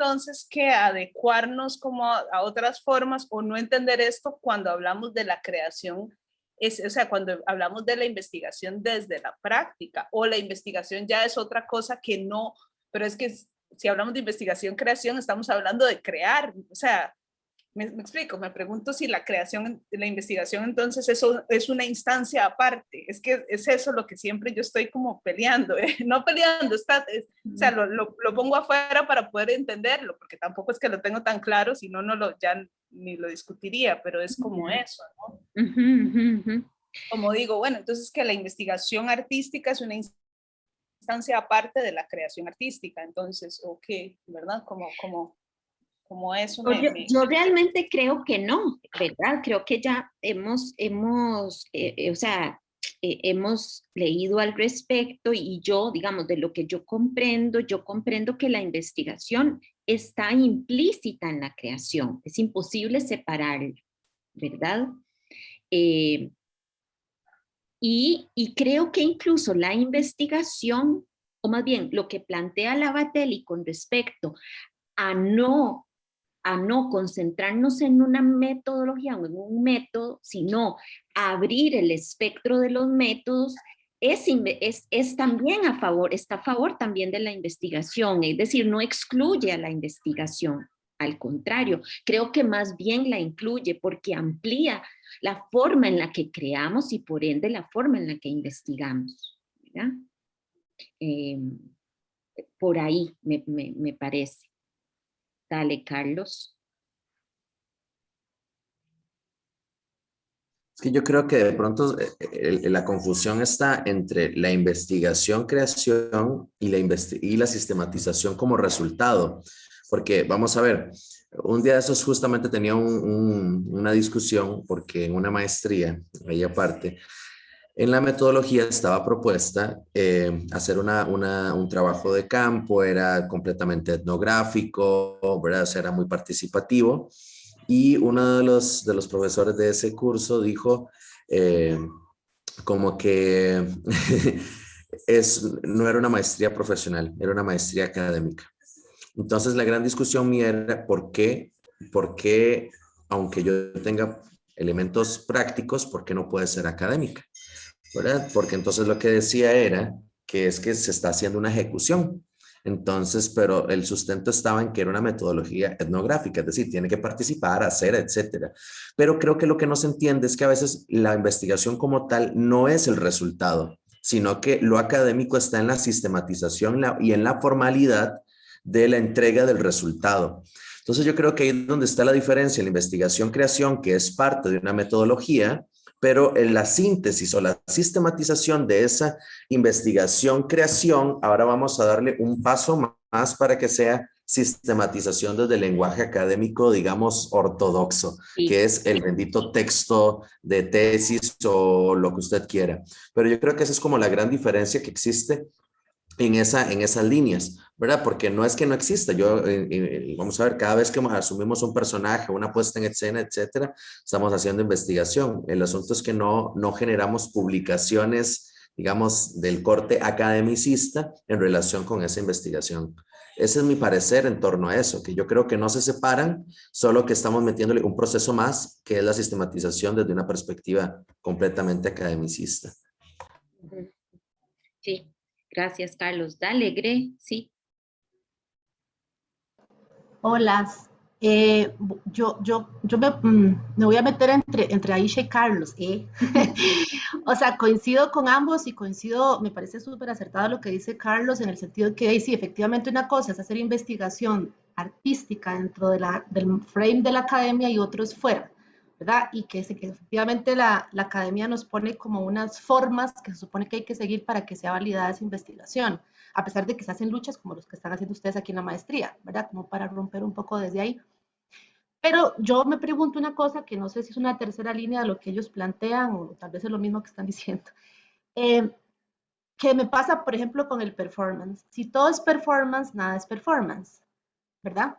entonces que adecuarnos como a otras formas o no entender esto cuando hablamos de la creación, o sea, cuando hablamos de la investigación desde la práctica, o la investigación ya es otra cosa que no, pero es que si hablamos de investigación, creación, estamos hablando de crear, o sea, me explico, me pregunto si la creación, la investigación, entonces eso es una instancia aparte, es que es eso lo que siempre yo estoy como peleando, no peleando, o sea, lo pongo afuera para poder entenderlo, porque tampoco es que lo tengo tan claro, si no, ya ni lo discutiría, pero es como eso, ¿no? Como digo, bueno, entonces que la investigación artística es una instancia aparte de la creación artística, entonces, ok, ¿verdad? Como eso Yo realmente creo que no, ¿verdad? Creo que ya o sea, hemos leído al respecto y yo, digamos, de lo que yo comprendo que la investigación está implícita en la creación, es imposible separarla, ¿verdad? Y creo que incluso la investigación, o más bien lo que plantea Lavatelli con respecto a no concentrarnos en una metodología o en un método, sino abrir el espectro de los métodos, es también está a favor también de la investigación, es decir, no excluye a la investigación. Al contrario, creo que más bien la incluye porque amplía la forma en la que creamos y por ende la forma en la que investigamos, ¿verdad? Por ahí me parece. Dale, Carlos. Es que yo creo que de pronto la confusión está entre la investigación, creación y la sistematización como resultado. Porque vamos a ver, un día de esos justamente tenía una discusión porque en una maestría, ahí aparte, en la metodología estaba propuesta hacer un trabajo de campo, era completamente etnográfico, ¿verdad? O sea, era muy participativo. Y uno de los profesores de ese curso dijo como que no era una maestría profesional, era una maestría académica. Entonces la gran discusión mía era por qué, aunque yo tenga elementos prácticos, por qué no puede ser académica, ¿verdad? Porque entonces lo que decía era que es que se está haciendo una ejecución. Entonces, pero el sustento estaba en que era una metodología etnográfica, es decir, tiene que participar, hacer, etcétera. Pero creo que lo que no se entiende es que a veces la investigación como tal no es el resultado, sino que lo académico está en la sistematización y en la formalidad de la entrega del resultado. Entonces yo creo que ahí es donde está la diferencia en la investigación-creación, que es parte de una metodología, pero en la síntesis o la sistematización de esa investigación-creación, ahora vamos a darle un paso más para que sea sistematización desde el lenguaje académico, digamos, ortodoxo, sí, que es el bendito texto de tesis o lo que usted quiera. Pero yo creo que esa es como la gran diferencia que existe en esas líneas, ¿verdad? Porque no es que no exista. Vamos a ver, cada vez que asumimos un personaje, una puesta en escena, etcétera, estamos haciendo investigación. El asunto es que no generamos publicaciones, digamos, del corte academicista en relación con esa investigación. Ese es mi parecer en torno a eso, que yo creo que no se separan, solo que estamos metiéndole un proceso más, que es la sistematización desde una perspectiva completamente academicista. Sí. Gracias, Carlos. Dale, Gre, sí. Hola. Yo me voy a meter entre Aisha y Carlos. O sea, coincido con ambos y me parece súper acertado lo que dice Carlos en el sentido de que sí, efectivamente una cosa es hacer investigación artística dentro del frame de la academia y otro es fuera, ¿verdad? Y que efectivamente la academia nos pone como unas formas que se supone que hay que seguir para que sea validada esa investigación, a pesar de que se hacen luchas como los que están haciendo ustedes aquí en la maestría, ¿verdad? Como para romper un poco desde ahí. Pero yo me pregunto una cosa que no sé si es una tercera línea de lo que ellos plantean o tal vez es lo mismo que están diciendo. ¿Qué me pasa, por ejemplo, con el performance? Si todo es performance, nada es performance, ¿verdad?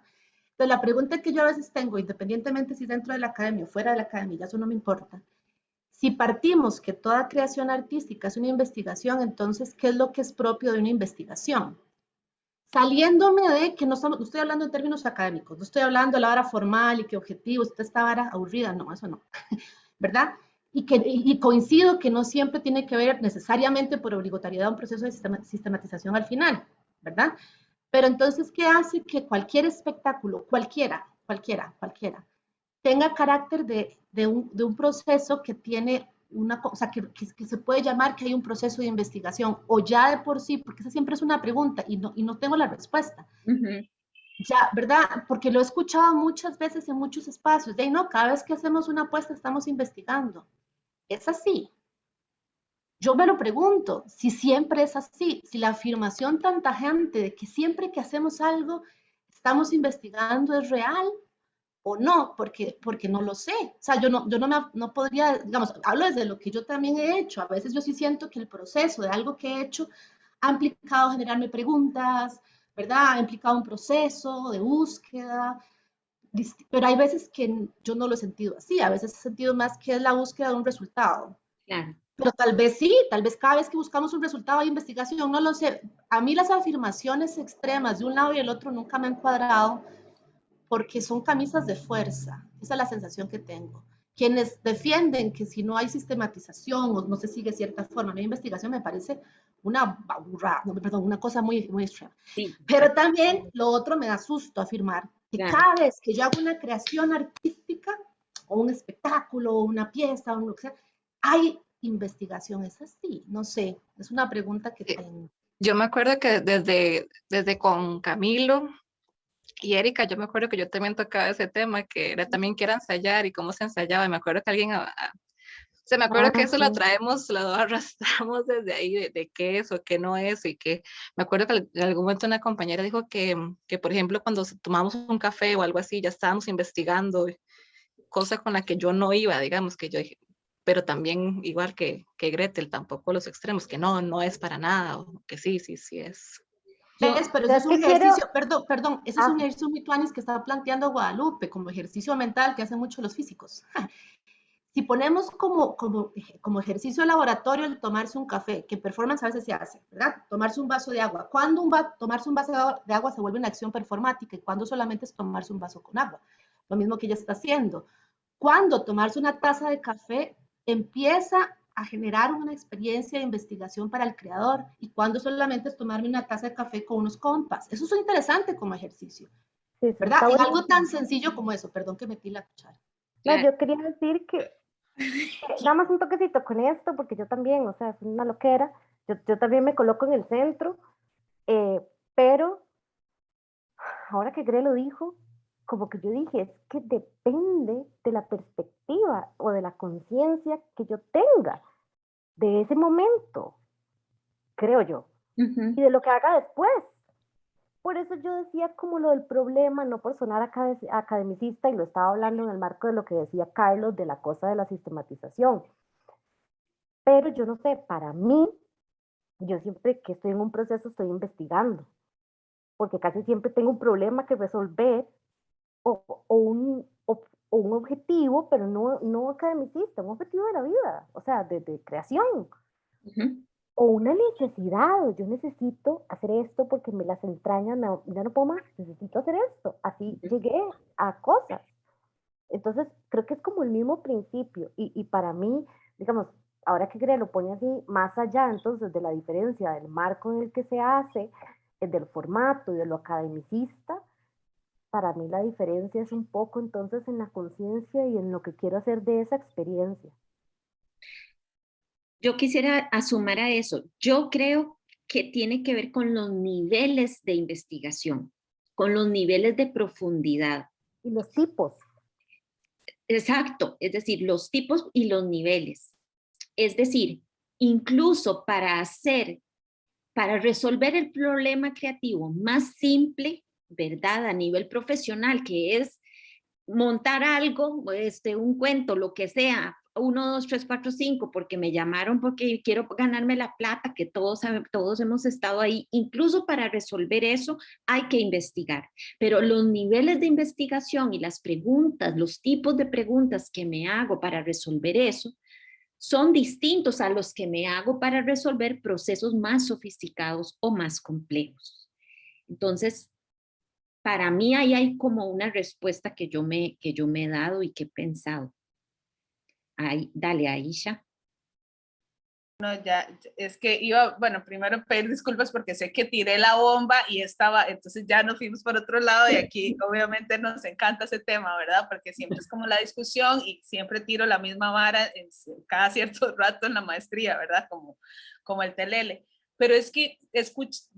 Entonces, la pregunta que yo a veces tengo, independientemente si dentro de la academia o fuera de la academia, ya eso no me importa. Si partimos que toda creación artística es una investigación, entonces, ¿qué es lo que es propio de una investigación? saliéndome de que no estoy hablando en términos académicos, no estoy hablando de la vara formal y que objetivos, esta vara aburrida, no, eso no, ¿verdad? Y coincido que no siempre tiene que ver necesariamente por obligatoriedad un proceso de sistematización al final, ¿verdad? Pero entonces, ¿qué hace que cualquier espectáculo, cualquiera, tenga carácter de un proceso que tiene una cosa, que se puede llamar que hay un proceso de investigación, o ya de por sí, porque esa siempre es una pregunta y no tengo la respuesta. Ya, ¿verdad? Porque lo he escuchado muchas veces en muchos espacios, de no, cada vez que hacemos una apuesta estamos investigando. ¿Es así? Yo me lo pregunto, si siempre es así, si la afirmación tan tajante de que siempre que hacemos algo estamos investigando es real o no, porque no lo sé. O sea, yo no podría, digamos, hablo desde lo que yo también he hecho. A veces yo sí siento que el proceso de algo que he hecho ha implicado generarme preguntas, ¿verdad? Ha implicado un proceso de búsqueda, pero hay veces que yo no lo he sentido así. A veces he sentido más que es la búsqueda de un resultado. Claro. Pero tal vez sí, tal vez cada vez que buscamos un resultado de investigación, no lo sé. A mí las afirmaciones extremas de un lado y el otro nunca me han cuadrado porque son camisas de fuerza. Esa es la sensación que tengo. Quienes defienden que si no hay sistematización o no se sigue cierta forma de investigación, me parece una una cosa muy, muy extrema. Sí. Pero también lo otro me da susto afirmar que Claro. cada vez que yo hago una creación artística o un espectáculo o una pieza o lo que sea, hay investigación. Es así, no sé, es una pregunta que tengo. Yo me acuerdo que desde con Camilo y Erika, yo me acuerdo que yo también tocaba ese tema, que era también que era ensayar y cómo se ensayaba. Y me acuerdo que alguien, se me acuerdo que eso sí. lo traemos, lo arrastramos desde ahí, de qué es o qué no es. Y que me acuerdo que en algún momento una compañera dijo que, por ejemplo, cuando tomamos un café o algo así, ya estábamos investigando, cosa con la que yo no iba, digamos, que yo dije, pero también igual que Gretel, tampoco los extremos, que no es para nada, o que sí es. ¿Ves? Pero eso es un que quiero- ejercicio, perdón, ese es un Ah. ejercicio muy tuanis que está planteando Guadalupe como ejercicio mental que hacen mucho los físicos. Si ponemos como ejercicio de laboratorio el tomarse un café, que en performance a veces se hace, ¿verdad? Tomarse un vaso de agua. ¿Cuándo tomarse un vaso de agua se vuelve una acción performática y cuándo solamente es tomarse un vaso con agua? Lo mismo que ella está haciendo. ¿Cuándo tomarse una taza de café empieza a generar una experiencia de investigación para el creador y cuándo solamente es tomarme una taza de café con unos compas? Eso es interesante como ejercicio, Sí, ¿verdad? está En bueno. algo tan sencillo como eso. Perdón que metí la cuchara. No, yo quería decir que nada más un toquecito con esto, porque yo también, o sea, es una loquera, yo también me coloco en el centro, pero ahora que Gre lo dijo, como que yo dije, es que depende de la perspectiva o de la conciencia que yo tenga de ese momento, creo yo, y de lo que haga después. Por eso yo decía como lo del problema, no por sonar academicista, y lo estaba hablando en el marco de lo que decía Carlos de la cosa de la sistematización. Pero yo no sé, para mí, yo siempre que estoy en un proceso estoy investigando, porque casi siempre tengo un problema que resolver o un objetivo, pero no academicista, un objetivo de la vida, o sea, de creación. O una necesidad, yo necesito hacer esto porque me las entrañas, ya no puedo más, necesito hacer esto. Así llegué a cosas. Entonces, creo que es como el mismo principio. Y para mí, digamos, ahora que Gre lo pone así, más allá entonces de la diferencia del marco en el que se hace, del formato y de lo academicista, para mí la diferencia es un poco entonces en la conciencia y en lo que quiero hacer de esa experiencia. Yo quisiera sumar a eso. Yo creo que tiene que ver con los niveles de investigación, con los niveles de profundidad. Y los tipos. Exacto, es decir, los tipos y los niveles. Es decir, incluso para resolver el problema creativo más simple, ¿verdad? A nivel profesional, que es montar algo, un cuento, lo que sea, 1, 2, 3, 4, 5, porque me llamaron porque quiero ganarme la plata, que todos hemos estado ahí. Incluso para resolver eso hay que investigar. Pero los niveles de investigación y las preguntas, los tipos de preguntas que me hago para resolver eso, son distintos a los que me hago para resolver procesos más sofisticados o más complejos. Entonces, para mí ahí hay como una respuesta que yo me he dado y que he pensado. Ay, dale, Aisha. No, ya, es que iba, bueno, primero pedir disculpas porque sé que tiré la bomba y estaba, entonces ya nos fuimos por otro lado y aquí obviamente nos encanta ese tema, ¿verdad? Porque siempre es como la discusión y siempre tiro la misma vara en cada cierto rato en la maestría, ¿verdad? Como el telele. Pero es que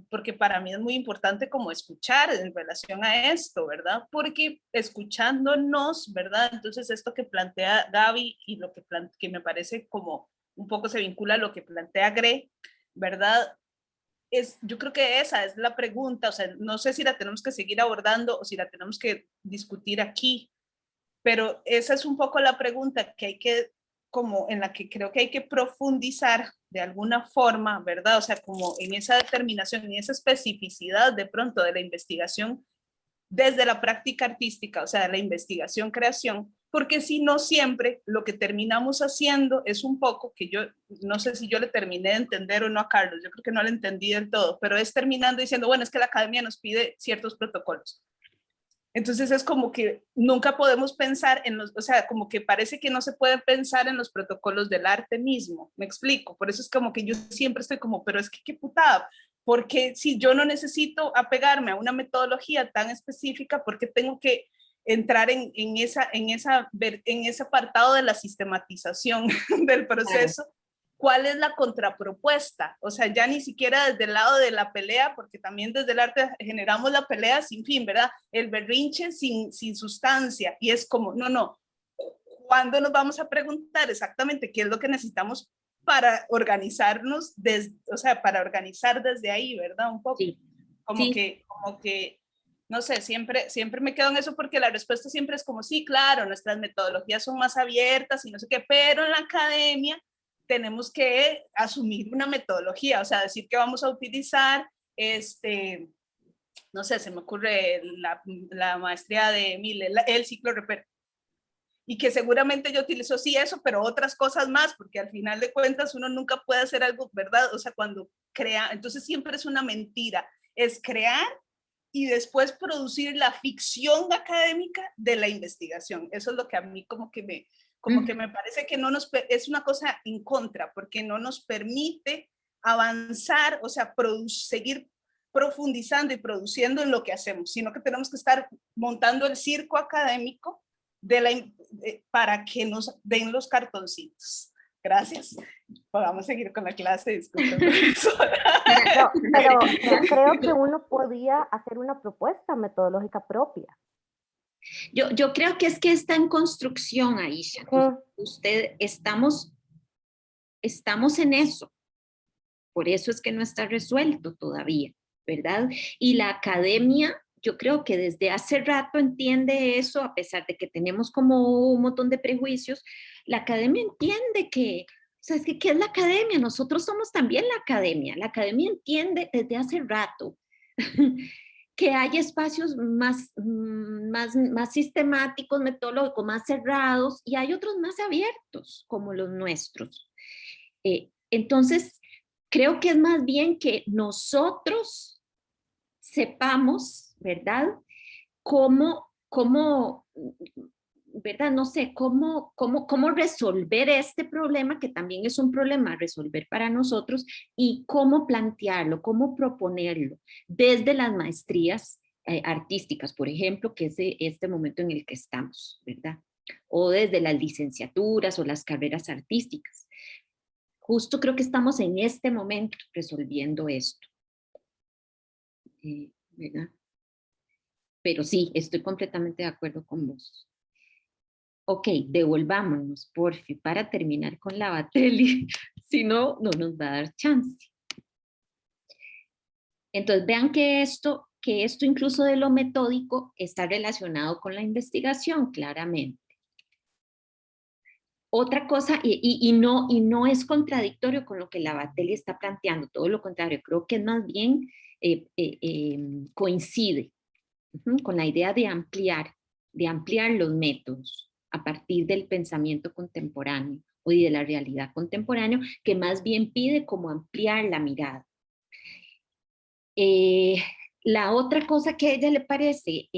porque para mí es muy importante como escuchar en relación a esto, ¿verdad? Porque escuchándonos, ¿verdad? Entonces esto que plantea Gaby y lo que me parece como un poco se vincula a lo que plantea Gre, ¿verdad? Yo creo que esa es la pregunta, o sea, no sé si la tenemos que seguir abordando o si la tenemos que discutir aquí, pero esa es un poco la pregunta que hay que, como en la que creo que hay que profundizar de alguna forma, ¿verdad? O sea, como en esa determinación, en esa especificidad de pronto de la investigación desde la práctica artística, o sea, la investigación, creación, porque si no siempre lo que terminamos haciendo es un poco, que yo no sé si yo le terminé de entender o no a Carlos, yo creo que no le entendí del todo, pero es terminando diciendo, bueno, es que la academia nos pide ciertos protocolos. Entonces es como que nunca podemos pensar en los, o sea, como que parece que no se puede pensar en los protocolos del arte mismo, me explico, por eso es como que yo siempre estoy como, pero es que qué putada, porque si yo no necesito apegarme a una metodología tan específica, ¿por qué tengo que entrar en ese apartado de la sistematización del proceso? ¿Cuál es la contrapropuesta? O sea, ya ni siquiera desde el lado de la pelea, porque también desde el arte generamos la pelea sin fin, ¿verdad? El berrinche sin sustancia. Y es como, no, ¿cuándo nos vamos a preguntar exactamente qué es lo que necesitamos para organizarnos, o sea, para organizar desde ahí, ¿verdad? Un poco. Sí. Como Sí. que, no sé, siempre me quedo en eso porque la respuesta siempre es como, sí, claro, nuestras metodologías son más abiertas y no sé qué, pero en la academia tenemos que asumir una metodología, o sea, decir que vamos a utilizar, no sé, se me ocurre la maestría de Mille, el ciclo repero, y que seguramente yo utilizo sí eso, pero otras cosas más, porque al final de cuentas uno nunca puede hacer algo, ¿verdad? O sea, cuando crea, entonces siempre es una mentira, es crear y después producir la ficción académica de la investigación. Eso es lo que a mí como que me parece que no es una cosa en contra, porque no nos permite avanzar, o sea, seguir profundizando y produciendo en lo que hacemos, sino que tenemos que estar montando el circo académico para que nos den los cartoncitos. Gracias. Vamos a seguir con la clase. Disculpen, profesora. No, pero creo que uno podía hacer una propuesta metodológica propia. Yo creo que está en construcción, Aisha. Estamos en eso. Por eso es que no está resuelto todavía, ¿verdad? Y la academia, yo creo que desde hace rato entiende eso, a pesar de que tenemos como un montón de prejuicios, la academia entiende que, o sea, es que ¿qué es la academia? Nosotros somos también la academia entiende desde hace rato que hay espacios más sistemáticos, metodológicos, más cerrados, y hay otros más abiertos, como los nuestros. Entonces, creo que es más bien que nosotros sepamos, ¿verdad? Cómo ¿verdad? No sé, cómo resolver este problema, que también es un problema a resolver para nosotros, y cómo plantearlo, cómo proponerlo desde las maestrías artísticas, por ejemplo, que es este momento en el que estamos, ¿verdad? O desde las licenciaturas o las carreras artísticas. Justo creo que estamos en este momento resolviendo esto. ¿Verdad? Pero sí, estoy completamente de acuerdo con vos. Ok, devolvámonos, porfi, para terminar con la Batelli. Si no, no nos va a dar chance. Entonces, vean que esto incluso de lo metódico está relacionado con la investigación, claramente. Otra cosa, y no es contradictorio con lo que la Batelli está planteando, todo lo contrario, creo que más bien coincide con la idea de ampliar los métodos a partir del pensamiento contemporáneo o de la realidad contemporánea, que más bien pide como ampliar la mirada. La otra cosa que a ella le parece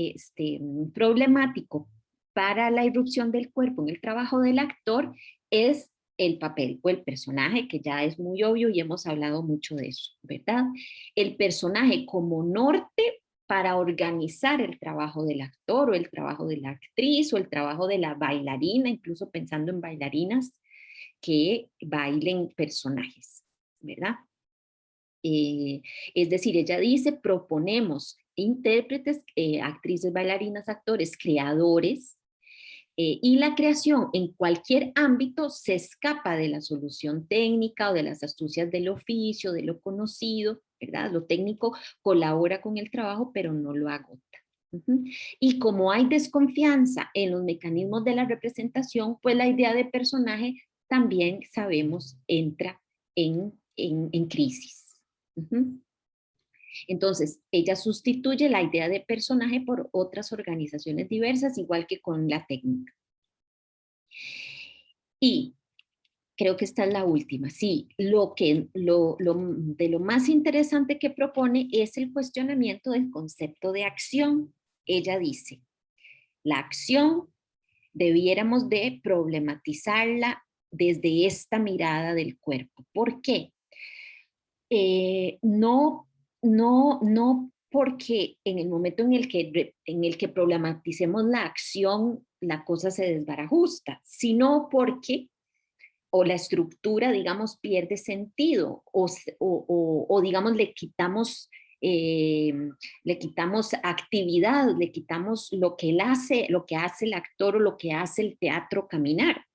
problemático para la irrupción del cuerpo en el trabajo del actor es el papel o el personaje, que ya es muy obvio y hemos hablado mucho de eso, ¿verdad? El personaje como norte para organizar el trabajo del actor o el trabajo de la actriz o el trabajo de la bailarina, incluso pensando en bailarinas que bailen personajes, ¿verdad? Es decir, ella dice, proponemos intérpretes, actrices, bailarinas, actores, creadores, y la creación en cualquier ámbito se escapa de la solución técnica o de las astucias del oficio, de lo conocido, ¿verdad? Lo técnico colabora con el trabajo, pero no lo agota. Y como hay desconfianza en los mecanismos de la representación, pues la idea de personaje también sabemos entra en crisis. Entonces, ella sustituye la idea de personaje por otras organizaciones diversas, igual que con la técnica. Y creo que esta es la última. Sí, de lo más interesante que propone es el cuestionamiento del concepto de acción. Ella dice, la acción debiéramos de problematizarla desde esta mirada del cuerpo. ¿Por qué? No porque en el momento en el que problematicemos la acción, la cosa se desbarajusta, sino porque o la estructura, digamos, pierde sentido o digamos, le quitamos actividad, le quitamos lo que hace el actor o lo que hace el teatro caminar,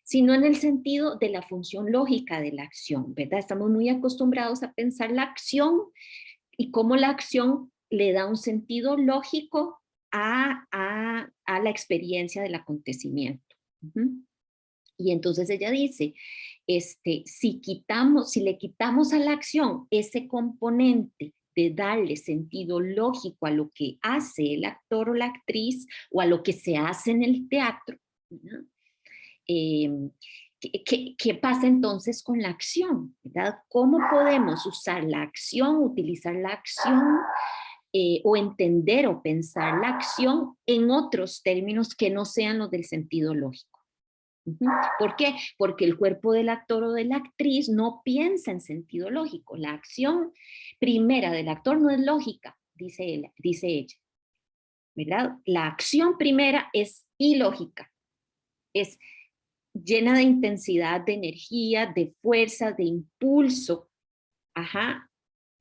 sino en el sentido de la función lógica de la acción, ¿verdad? Estamos muy acostumbrados a pensar la acción y cómo la acción le da un sentido lógico a la experiencia del acontecimiento. Y entonces ella dice, si le quitamos a la acción ese componente de darle sentido lógico a lo que hace el actor o la actriz o a lo que se hace en el teatro, ¿no? ¿Qué pasa entonces con la acción? ¿Verdad? ¿Cómo podemos usar la acción, utilizar la acción o entender o pensar la acción en otros términos que no sean los del sentido lógico? ¿Por qué? Porque el cuerpo del actor o de la actriz no piensa en sentido lógico. La acción primera del actor no es lógica, dice ella, ¿verdad? La acción primera es ilógica, es llena de intensidad, de energía, de fuerza, de impulso,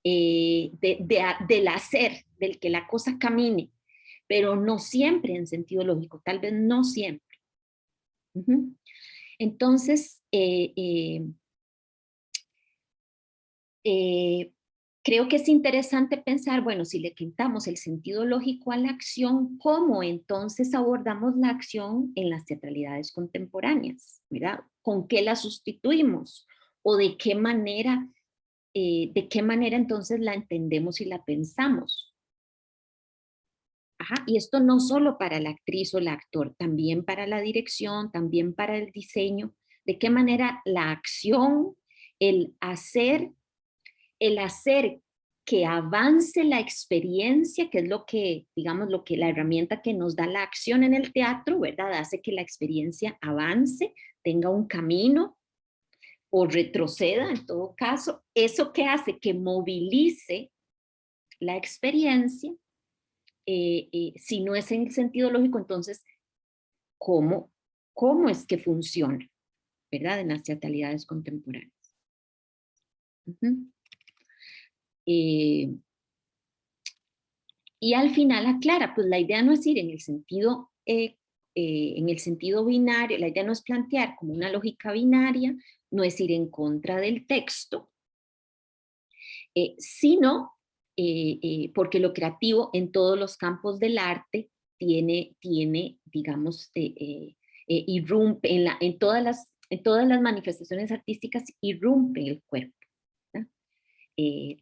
del hacer, del que la cosa camine, pero no siempre en sentido lógico, tal vez no siempre. Entonces, creo que es interesante pensar, bueno, si le quitamos el sentido lógico a la acción, ¿cómo entonces abordamos la acción en las teatralidades contemporáneas? ¿Verdad? ¿Con qué la sustituimos? ¿O de qué manera entonces la entendemos y la pensamos? Y esto no solo para la actriz o el actor, también para la dirección, también para el diseño. ¿De qué manera la acción, el hacer que avance la experiencia, que es lo que, digamos, la herramienta que nos da la acción en el teatro, ¿verdad? Hace que la experiencia avance, tenga un camino o retroceda en todo caso. Eso que hace que movilice la experiencia, si no es en el sentido lógico, entonces, ¿cómo es que funciona, ¿verdad? En las teatralidades contemporáneas. Y al final aclara, pues la idea no es ir en el sentido binario, la idea no es plantear como una lógica binaria, no es ir en contra del texto, sino porque lo creativo en todos los campos del arte tiene digamos, irrumpe en todas las manifestaciones artísticas, irrumpe el cuerpo.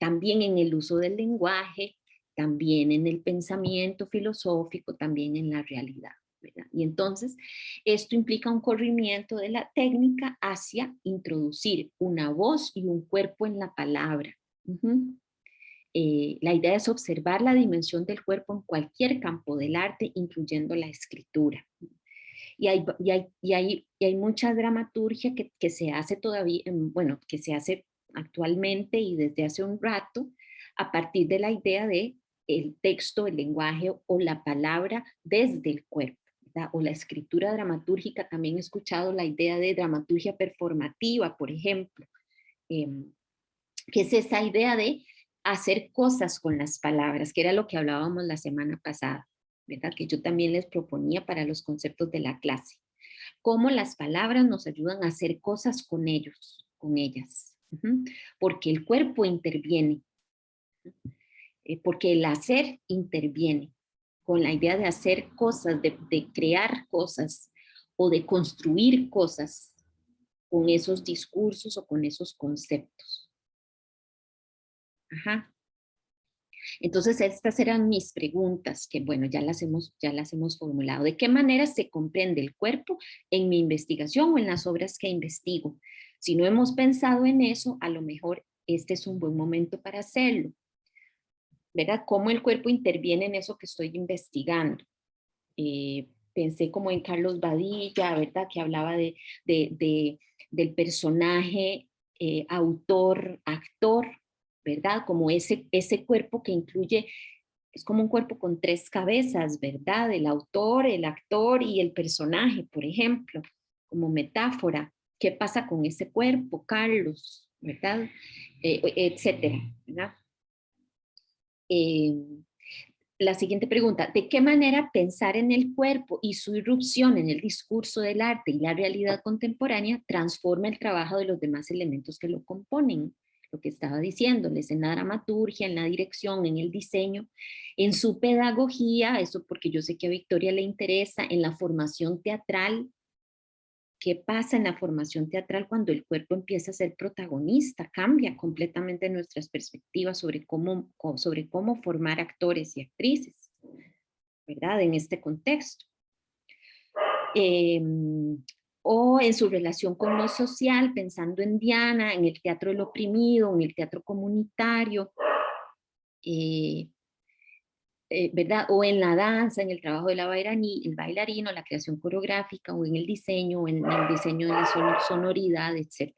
También en el uso del lenguaje, también en el pensamiento filosófico, también en la realidad, ¿verdad? Y entonces esto implica un corrimiento de la técnica hacia introducir una voz y un cuerpo en la palabra. la idea es observar la dimensión del cuerpo en cualquier campo del arte, incluyendo la escritura. Y hay mucha dramaturgia que se hace todavía, bueno, que se hace actualmente y desde hace un rato, a partir de la idea de el texto, el lenguaje o la palabra desde el cuerpo, ¿verdad? O la escritura dramatúrgica. También he escuchado la idea de dramaturgia performativa, por ejemplo, que es esa idea de hacer cosas con las palabras, que era lo que hablábamos la semana pasada, ¿verdad? Que yo también les proponía para los conceptos de la clase. Cómo las palabras nos ayudan a hacer cosas con ellos, con ellas. Porque el cuerpo interviene. Porque el hacer interviene. Con la idea de hacer cosas, de crear cosas o de construir cosas con esos discursos o con esos conceptos. Ajá. Entonces, estas eran mis preguntas, que bueno, ya las hemos formulado. ¿De qué manera se comprende el cuerpo en mi investigación o en las obras que investigo? Si no hemos pensado en eso, a lo mejor este es un buen momento para hacerlo. ¿Verdad? ¿Cómo el cuerpo interviene en eso que estoy investigando? Pensé como en Carlos Badilla, ¿verdad? Que hablaba del personaje, autor, actor, ¿verdad? Como ese cuerpo que incluye, es como un cuerpo con 3 cabezas, ¿verdad? El autor, el actor y el personaje, por ejemplo, como metáfora. ¿Qué pasa con ese cuerpo, Carlos? ¿Verdad? Etcétera, ¿verdad? La siguiente pregunta, ¿de qué manera pensar en el cuerpo y su irrupción en el discurso del arte y la realidad contemporánea transforma el trabajo de los demás elementos que lo componen? Lo que estaba diciéndoles, en la dramaturgia, en la dirección, en el diseño, en su pedagogía, eso porque yo sé que a Victoria le interesa, en la formación teatral. ¿Qué pasa en la formación teatral cuando el cuerpo empieza a ser protagonista? Cambia completamente nuestras perspectivas sobre cómo formar actores y actrices, ¿verdad? En este contexto. O en su relación con lo social, pensando en Diana, en el teatro del oprimido, en el teatro comunitario, ¿verdad? O en la danza, en el trabajo de el bailarino, la creación coreográfica, o en el diseño, o en el diseño de la sonoridad, etc.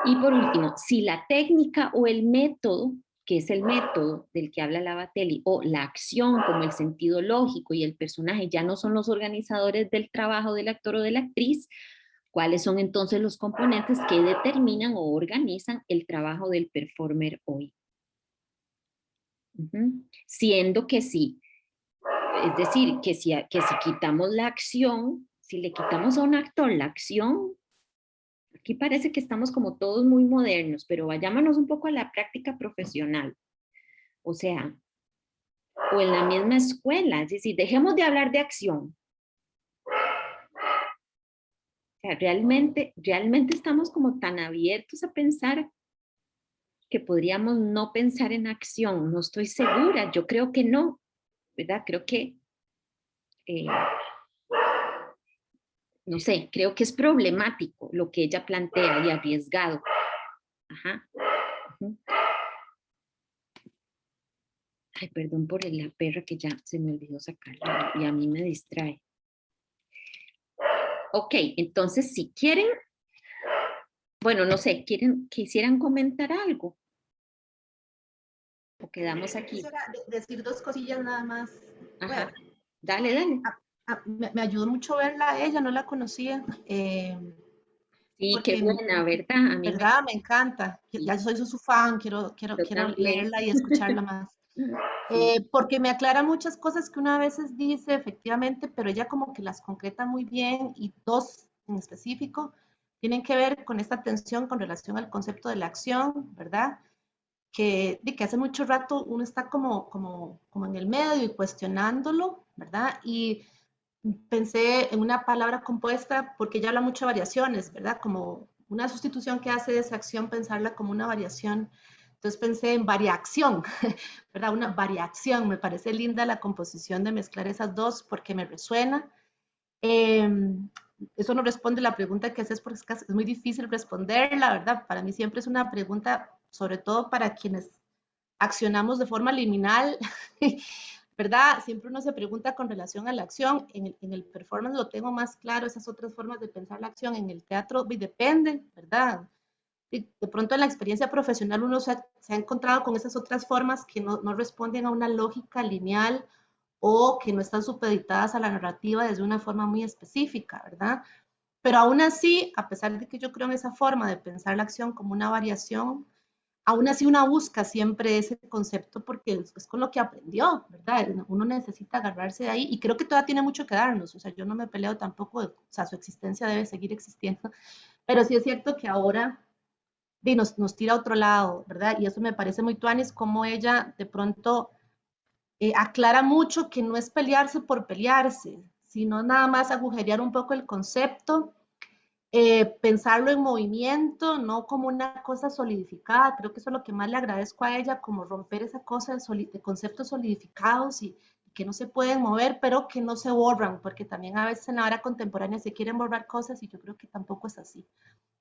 Y por último, si la técnica o el método, que es el método del que habla Lavatelli, o la acción como el sentido lógico y el personaje ya no son los organizadores del trabajo del actor o de la actriz, ¿cuáles son entonces los componentes que determinan o organizan el trabajo del performer hoy? Siendo que sí, es decir, que si quitamos la acción, si le quitamos a un actor la acción, aquí parece que estamos como todos muy modernos, pero vayámonos un poco a la práctica profesional. O sea, o en la misma escuela, es decir, dejemos de hablar de acción. O sea, realmente estamos como tan abiertos a pensar que podríamos no pensar en acción. No estoy segura, yo creo que no, ¿verdad? Creo que, no sé, creo que es problemático lo que ella plantea y arriesgado. Ajá. Ay, perdón por la perra que ya se me olvidó sacarla y a mí me distrae. Ok, entonces si quieren, bueno, no sé, quisieran comentar algo. O quedamos aquí. Quisiera decir 2 cosillas nada más. Ajá. Bueno, dale. Me ayudó mucho verla a ella, no la conocía. Sí, qué buena, ¿verdad? A mí ¿verdad? Me encanta. Sí. Ya soy su fan, quiero leerla y escucharla más. Sí. Porque me aclara muchas cosas que una a veces dice, efectivamente, pero ella como que las concreta muy bien, y 2 en específico tienen que ver con esta tensión con relación al concepto de la acción, ¿verdad? Que hace mucho rato uno está como en el medio y cuestionándolo, ¿verdad? Y pensé en una palabra compuesta porque ella habla mucho de variaciones, ¿verdad? Como una sustitución que hace de esa acción, pensarla como una variación. Entonces pensé en variación, ¿verdad? Una variación. Me parece linda la composición de mezclar esas 2 porque me resuena. Eso no responde la pregunta que haces porque es muy difícil responderla, ¿verdad? Para mí siempre es una pregunta sobre todo para quienes accionamos de forma liminal, ¿verdad? Siempre uno se pregunta con relación a la acción. En el performance lo tengo más claro, esas otras formas de pensar la acción. En el teatro depende, ¿verdad? De pronto en la experiencia profesional uno se ha encontrado con esas otras formas que no responden a una lógica lineal o que no están supeditadas a la narrativa desde una forma muy específica, ¿verdad? Pero aún así, a pesar de que yo creo en esa forma de pensar la acción como una variación, aún así una busca siempre ese concepto porque es con lo que aprendió, ¿verdad? Uno necesita agarrarse de ahí y creo que todavía tiene mucho que darnos, o sea, yo no me peleo tampoco, o sea, su existencia debe seguir existiendo, pero sí es cierto que ahora nos tira a otro lado, ¿verdad? Y eso me parece muy tuanis, como ella de pronto aclara mucho que no es pelearse por pelearse, sino nada más agujerear un poco el concepto, pensarlo en movimiento, no como una cosa solidificada. Creo que eso es lo que más le agradezco a ella, como romper esa cosa de conceptos solidificados y que no se pueden mover, pero que no se borran, porque también a veces en la hora contemporánea se quieren borrar cosas y yo creo que tampoco es así.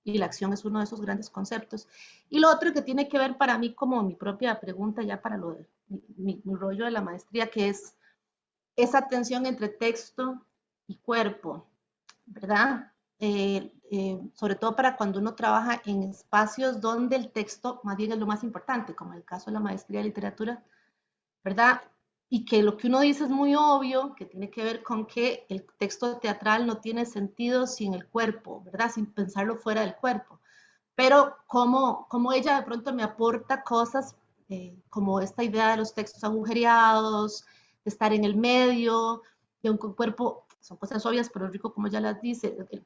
Y la acción es uno de esos grandes conceptos. Y lo otro que tiene que ver para mí como mi propia pregunta ya para lo de mi rollo de la maestría, que es esa tensión entre texto y cuerpo, ¿verdad? Sobre todo para cuando uno trabaja en espacios donde el texto más bien es lo más importante, como en el caso de la maestría de literatura, ¿verdad? Y que lo que uno dice es muy obvio, que tiene que ver con que el texto teatral no tiene sentido sin el cuerpo, ¿verdad? Sin pensarlo fuera del cuerpo. Pero como ella de pronto me aporta cosas como esta idea de los textos agujereados, de estar en el medio, de un cuerpo, son cosas obvias, pero rico como ella las dice, el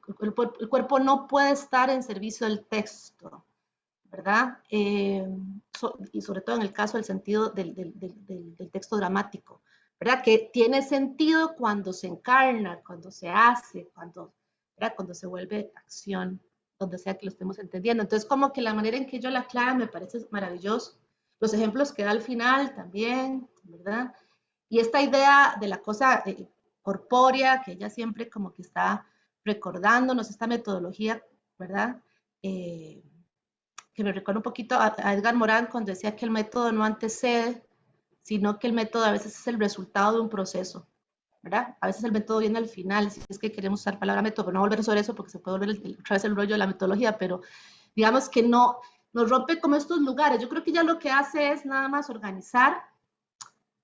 cuerpo no puede estar en servicio del texto, ¿verdad? Y sobre todo en el caso del sentido del texto dramático, ¿verdad? Que tiene sentido cuando se encarna, cuando se hace, ¿verdad? Cuando se vuelve acción, donde sea que lo estemos entendiendo. Entonces, como que la manera en que yo la aclara me parece maravilloso. Los ejemplos que da al final también, ¿verdad? Y esta idea de la cosa corpórea, que ella siempre como que está recordándonos, esta metodología, ¿verdad? Que me recuerda un poquito a Edgar Morin cuando decía que el método no antecede, sino que el método a veces es el resultado de un proceso, ¿verdad? A veces el método viene al final, si es que queremos usar palabra método, pero no volver sobre eso porque se puede volver otra vez el rollo de la metodología, pero digamos que no, nos rompe como estos lugares. Yo creo que ya lo que hace es nada más organizar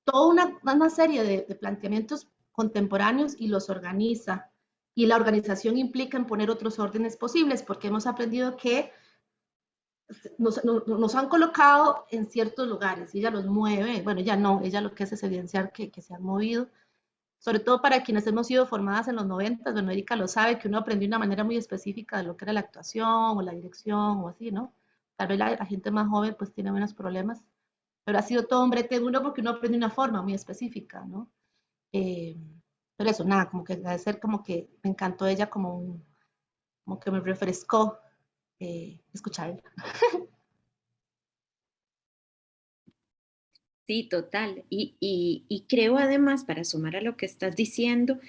toda una serie de planteamientos contemporáneos y los organiza. Y la organización implica en poner otros órdenes posibles, porque hemos aprendido que nos han colocado en ciertos lugares y ella los mueve. Bueno, ella no, ella lo que hace es evidenciar que se han movido. Sobre todo para quienes hemos sido formadas en los 90, bueno, Erika lo sabe, que uno aprendió de una manera muy específica de lo que era la actuación o la dirección o así, ¿no? Tal vez la gente más joven pues tiene menos problemas, pero ha sido todo un brete uno porque uno aprende una forma muy específica, ¿no? Pero eso, nada, como que agradecer, como que me encantó ella, como que me refrescó escucharla. Sí, total. Y creo además, para sumar a lo que estás diciendo,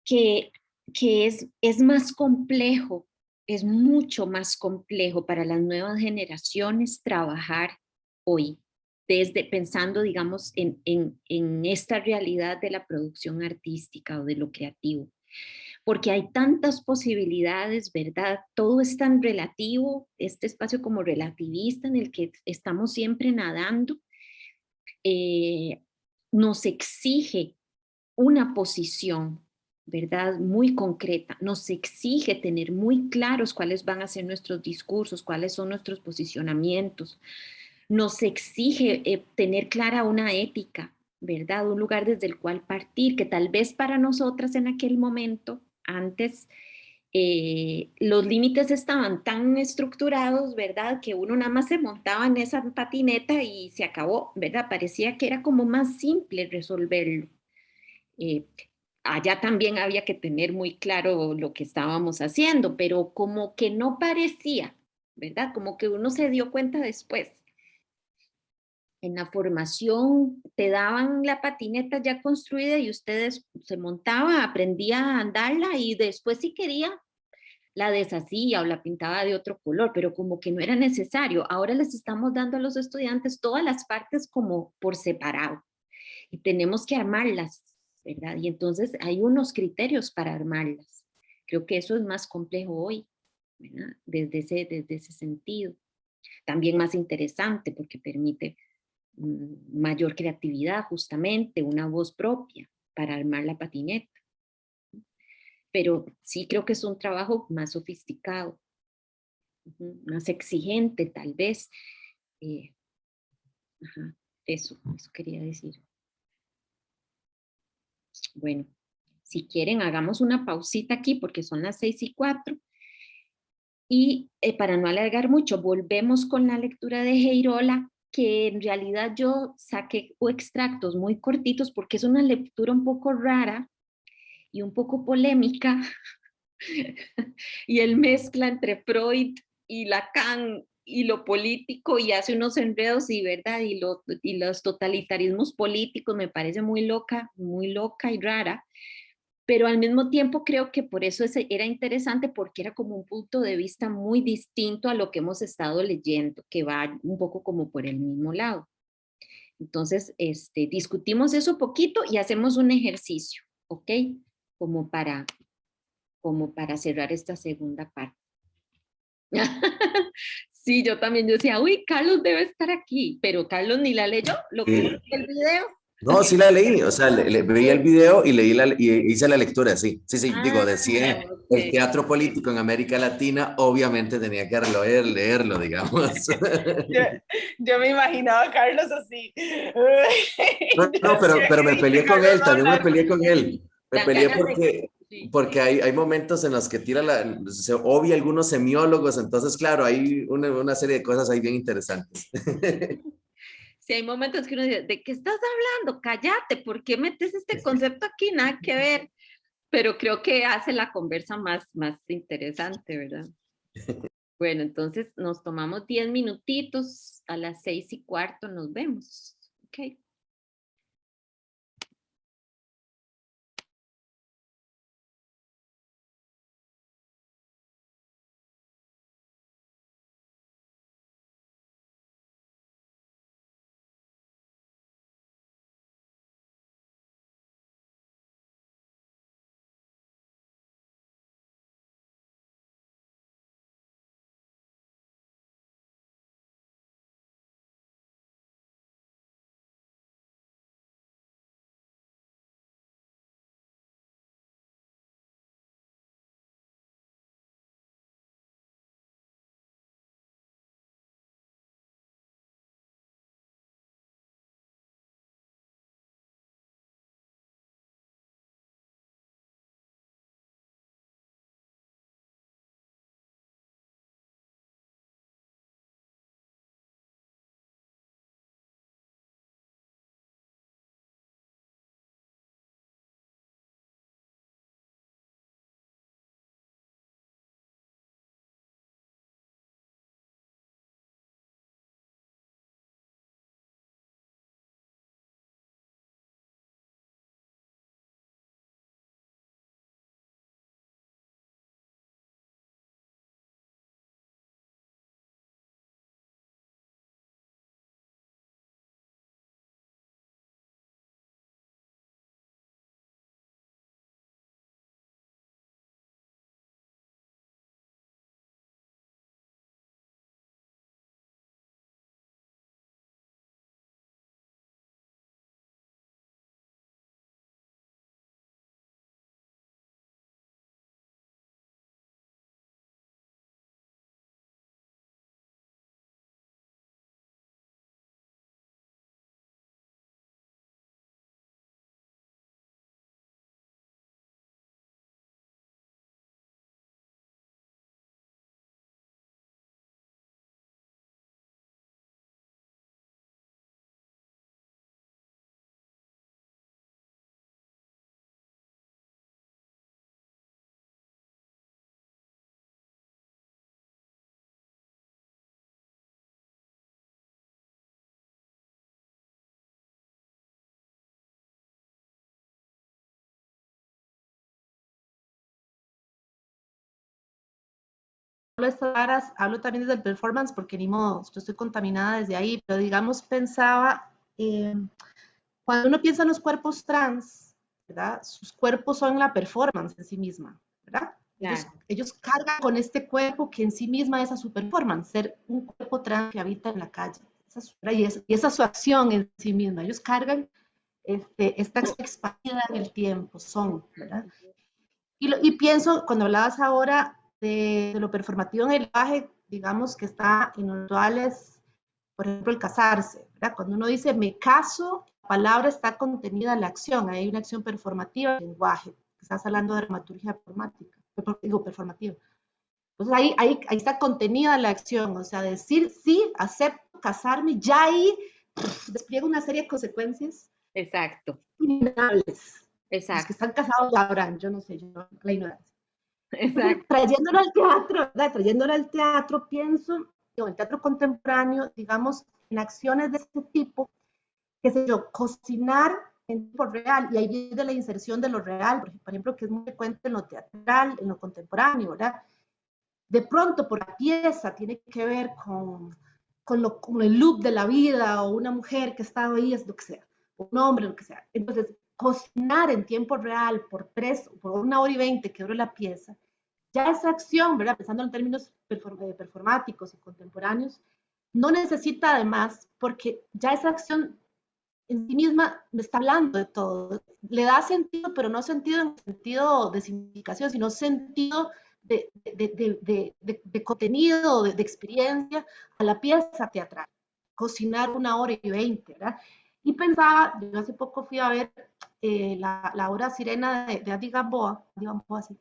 que es más complejo, es mucho más complejo para las nuevas generaciones trabajar hoy, desde pensando, digamos, en esta realidad de la producción artística o de lo creativo, porque hay tantas posibilidades, ¿verdad? Todo es tan relativo, este espacio como relativista en el que estamos siempre nadando, nos exige una posición, ¿verdad? Muy concreta, nos exige tener muy claros cuáles van a ser nuestros discursos, cuáles son nuestros posicionamientos, nos exige tener clara una ética, ¿verdad? Un lugar desde el cual partir, que tal vez para nosotras en aquel momento, antes, los límites estaban tan estructurados, ¿verdad? Que uno nada más se montaba en esa patineta y se acabó, ¿verdad? Parecía que era como más simple resolverlo. Eh, Allá también había que tener muy claro lo que estábamos haciendo, pero como que no parecía, ¿verdad? Como que uno se dio cuenta después. En la formación te daban la patineta ya construida y ustedes se montaba, aprendía a andarla y después si quería la deshacía o la pintaba de otro color, pero como que no era necesario. Ahora les estamos dando a los estudiantes todas las partes como por separado y tenemos que armarlas, ¿verdad? Y entonces hay unos criterios para armarlas. Creo que eso es más complejo hoy, ¿verdad? Desde ese sentido. También más interesante porque permite mayor creatividad, justamente, una voz propia para armar la patineta. Pero sí creo que es un trabajo más sofisticado, más exigente tal vez. Eh, ajá, eso quería decir. Bueno, si quieren hagamos una pausita aquí porque son las 6:04 y para no alargar mucho, volvemos con la lectura de Heirola, que en realidad yo saqué extractos muy cortitos porque es una lectura un poco rara y un poco polémica, y él mezcla entre Freud y Lacan y lo político y hace unos enredos y verdad y los totalitarismos políticos, me parece muy loca y rara, pero al mismo tiempo creo que por eso era interesante porque era como un punto de vista muy distinto a lo que hemos estado leyendo, que va un poco como por el mismo lado. Entonces, discutimos eso poquito y hacemos un ejercicio, ¿ok? Como para, como para cerrar esta segunda parte. Sí, yo también decía, uy, Carlos debe estar aquí, pero Carlos ni la leyó, lo que Sí. es el video. No, sí la leí, o sea, veía el video y y hice la lectura, sí. Sí, sí, digo, Ah, decía, el ok. teatro político en América Latina, obviamente tenía que leerlo, digamos. Yo, yo me imaginaba a Carlos así. No, Yo no, decía, pero ¿qué me dice peleé con Carlos? él, Va a también me hablar. peleé con él. Me Dan peleé ganas de... Sí. porque hay momentos en los que se obvia algunos semiólogos, entonces, claro, hay una serie de cosas ahí bien interesantes. Sí, hay momentos que uno dice, ¿de qué estás hablando? Cállate, ¿por qué metes este concepto aquí? Nada que ver. Pero creo que hace la conversa más interesante, ¿verdad? Bueno, entonces nos tomamos 10 minutitos, a las 6:15 nos vemos. Ok. de estas varas, hablo también desde el performance, porque ni modo, yo estoy contaminada desde ahí, pero digamos, pensaba, cuando uno piensa en los cuerpos trans, ¿verdad? Sus cuerpos son la performance en sí misma, ¿verdad? Claro. Ellos cargan con este cuerpo que en sí misma es a su performance, ser un cuerpo trans que habita en la calle. Y esa es su acción en sí misma. Ellos cargan esta acción expandida en el tiempo, son, ¿verdad? Y pienso, cuando hablabas ahora de lo performativo en el lenguaje, digamos que está en los rituales, por ejemplo, el casarse, ¿verdad? Cuando uno dice me caso, la palabra está contenida en la acción, hay una acción performativa en el lenguaje, estás hablando de dramaturgia performativa. Entonces ahí está contenida la acción, o sea, decir sí, acepto casarme, ya ahí despliega una serie de consecuencias Exacto, inimaginables. Los que exacto, están casados sabrán, yo no sé, yo la ignorancia. Entonces, exacto. trayéndolo al teatro, ¿verdad? Trayéndolo al teatro, pienso, en el teatro contemporáneo, digamos, en acciones de este tipo, qué sé yo, cocinar en tiempo real, y ahí viene la inserción de lo real, por ejemplo, que es muy frecuente en lo teatral, en lo contemporáneo, ¿verdad? De pronto, por la pieza, tiene que ver con el loop de la vida, o una mujer que ha estado ahí, es lo que sea, o un hombre, lo que sea. Entonces, cocinar en tiempo real por 1 hora y 20 que dura la pieza, ya esa acción, ¿verdad? Pensando en términos performáticos y contemporáneos, no necesita además, porque ya esa acción en sí misma me está hablando de todo. Le da sentido, pero no sentido en sentido de significación, sino sentido de contenido, de experiencia a la pieza teatral. Cocinar 1 hora y 20, ¿verdad? Y pensaba, yo hace poco fui a ver la obra Sirena de Adi Gamboa, sí.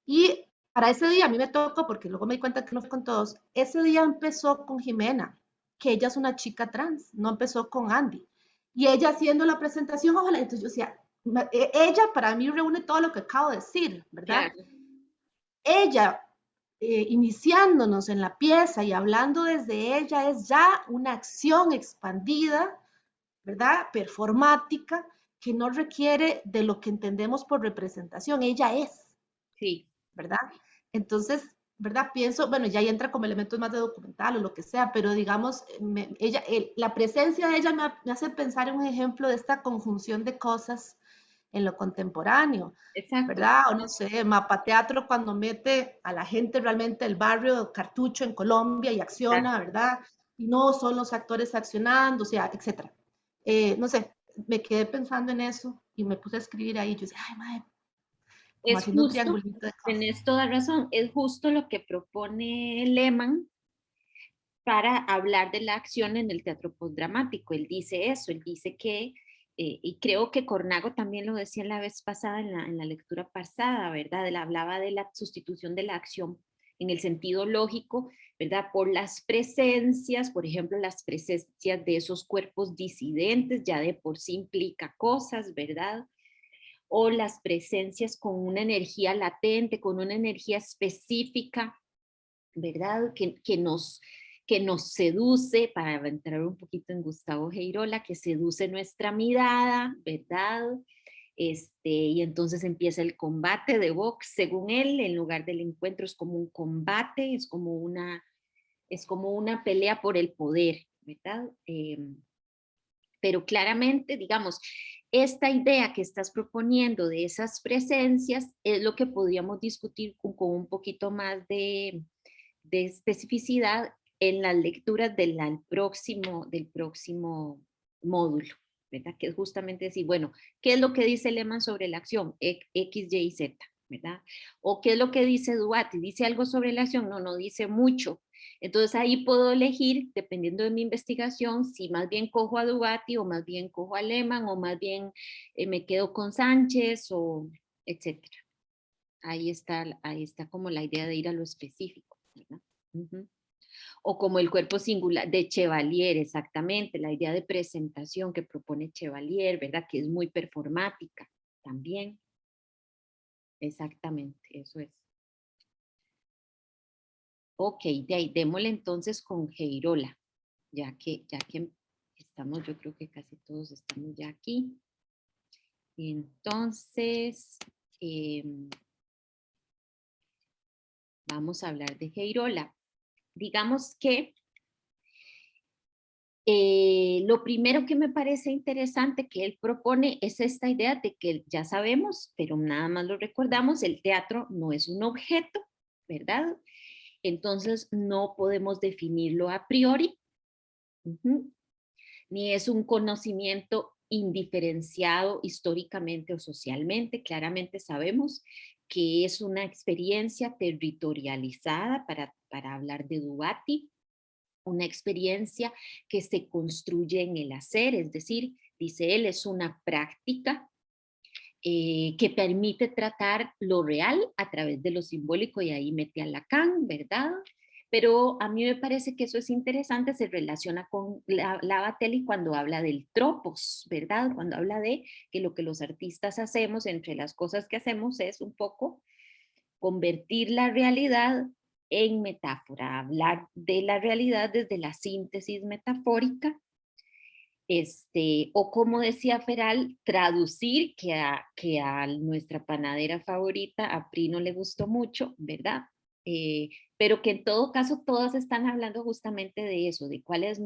Y para ese día a mí me tocó, porque luego me di cuenta que no fue con todos, ese día empezó con Jimena, que ella es una chica trans, no empezó con Andy. Y ella haciendo la presentación, ojalá, entonces yo decía, ella para mí reúne todo lo que acabo de decir, ¿verdad? Claro. Ella iniciándonos en la pieza y hablando desde ella es ya una acción expandida, ¿verdad? Performática, que no requiere de lo que entendemos por representación, ella es. Sí. ¿Verdad? Entonces, ¿verdad? Pienso, bueno, ya entra como elementos más de documental o lo que sea, pero digamos, la presencia de ella me hace pensar en un ejemplo de esta conjunción de cosas en lo contemporáneo, Exacto. ¿verdad? O no sé, Mapa Teatro cuando mete a la gente realmente del barrio Cartucho en Colombia y acciona, ¿verdad? Y no son los actores accionando, o sea, etcétera. No sé, me quedé pensando en eso y me puse a escribir ahí, yo decía, ay, madre, como Es haciendo un justo, triangulito de cosas. tenés toda razón, es justo lo que propone Lehmann para hablar de la acción en el teatro postdramático. Él dice eso, él dice que, y creo que Cornago también lo decía la vez pasada, en la lectura pasada, ¿verdad? Él hablaba de la sustitución de la acción en el sentido lógico, ¿verdad? Por las presencias, por ejemplo, las presencias de esos cuerpos disidentes, ya de por sí implica cosas, ¿verdad? O las presencias con una energía latente, con una energía específica, ¿verdad? Que nos seduce, para entrar un poquito en Gustavo Geirola, que seduce nuestra mirada, ¿verdad? Y entonces empieza el combate de box, según él, en lugar del encuentro es como un combate, es como una pelea por el poder, ¿verdad? Pero claramente, digamos, esta idea que estás proponiendo de esas presencias es lo que podríamos discutir con un poquito más de especificidad en las lecturas del próximo módulo, ¿verdad? Que es justamente decir, bueno, ¿qué es lo que dice Lehmann sobre la acción? X, Y, Z, ¿verdad? O ¿qué es lo que dice Duarte? ¿Dice algo sobre la acción? No, no dice mucho. Entonces ahí puedo elegir, dependiendo de mi investigación, si más bien cojo a Duarte o más bien cojo a Lehmann o más bien me quedo con Sánchez o etcétera. Ahí está como la idea de ir a lo específico, ¿verdad? Uh-huh. O como el cuerpo singular de Chevalier, exactamente, la idea de presentación que propone Chevalier, ¿verdad? Que es muy performática también. Exactamente, eso es. Ok, de ahí démosle entonces con Geirola, ya que estamos, yo creo que casi todos estamos ya aquí. Entonces, vamos a hablar de Heirola. Digamos que lo primero que me parece interesante que él propone es esta idea de que ya sabemos, pero nada más lo recordamos, el teatro no es un objeto, ¿verdad? Entonces no podemos definirlo a priori, ni es un conocimiento indiferenciado históricamente o socialmente. Claramente sabemos que es una experiencia territorializada, para hablar de Dubati, una experiencia que se construye en el hacer, es decir, dice él, es una práctica que permite tratar lo real a través de lo simbólico, y ahí mete a Lacan, ¿verdad? Pero a mí me parece que eso es interesante, se relaciona con Lavatelli cuando habla del tropos, ¿verdad? Cuando habla de que lo que los artistas hacemos, entre las cosas que hacemos, es un poco convertir la realidad en metáfora, hablar de la realidad desde la síntesis metafórica, o como decía Feral, traducir, que a nuestra panadera favorita, a Pri, no le gustó mucho, ¿verdad? Pero que en todo caso todas están hablando justamente de eso, de cuál es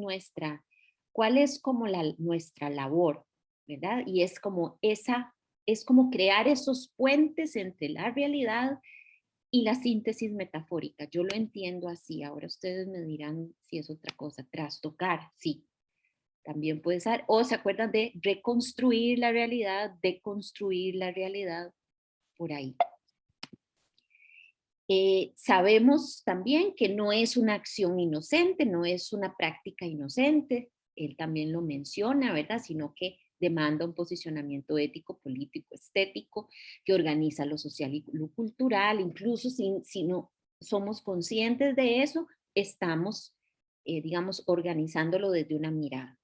como nuestra labor, ¿verdad? Y es como crear esos puentes entre la realidad y la síntesis metafórica. Yo lo entiendo así. Ahora ustedes me dirán si es otra cosa. Trastocar, sí, también puede ser. O se acuerdan de reconstruir la realidad, deconstruir la realidad, por ahí. Sabemos también que no es una acción inocente, no es una práctica inocente. Él también lo menciona, ¿verdad? Sino que demanda un posicionamiento ético, político, estético, que organiza lo social y lo cultural. Incluso si no somos conscientes de eso, estamos, digamos, organizándolo desde una mirada.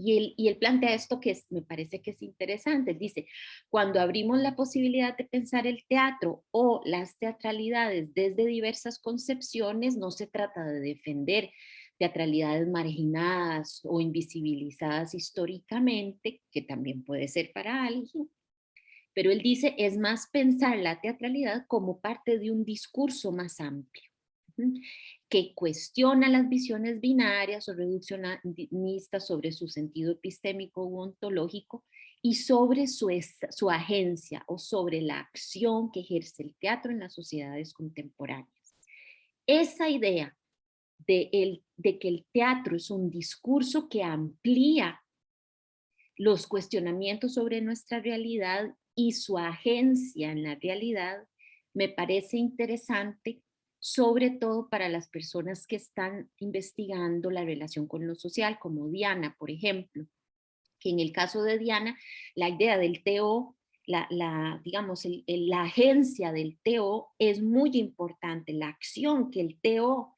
Y él plantea esto que me parece que es interesante. Él dice, cuando abrimos la posibilidad de pensar el teatro o las teatralidades desde diversas concepciones, no se trata de defender teatralidades marginadas o invisibilizadas históricamente, que también puede ser para alguien, pero él dice, es más pensar la teatralidad como parte de un discurso más amplio, que cuestiona las visiones binarias o reduccionistas sobre su sentido epistémico u ontológico y sobre su agencia o sobre la acción que ejerce el teatro en las sociedades contemporáneas. Esa idea de que el teatro es un discurso que amplía los cuestionamientos sobre nuestra realidad y su agencia en la realidad, me parece interesante, sobre todo para las personas que están investigando la relación con lo social, como Diana, por ejemplo, que en el caso de Diana, la idea del TO, digamos, la agencia del TO es muy importante. La acción que el TO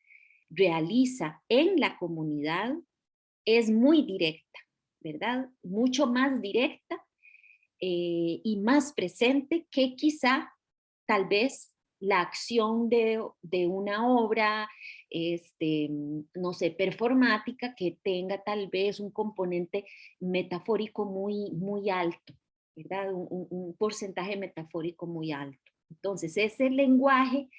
realiza en la comunidad es muy directa, ¿verdad? Mucho más directa y más presente que quizá, tal vez, la acción de una obra, no sé, performática, que tenga tal vez un componente metafórico muy, muy alto, ¿verdad? Un porcentaje metafórico muy alto. Entonces, ese lenguaje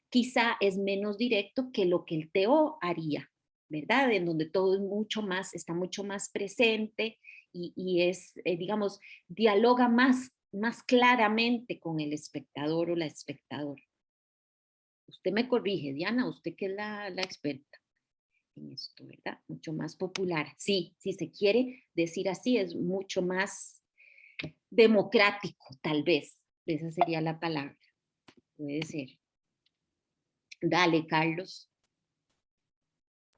quizá es menos directo que lo que el TO haría, ¿verdad? En donde todo es está mucho más presente y es, digamos, dialoga más claramente con el espectador o la espectadora. Usted me corrige, Diana, usted que es la experta en esto, ¿verdad? Mucho más popular. Sí, si se quiere decir así, es mucho más democrático, tal vez. Esa sería la palabra. Puede ser. Dale, Carlos.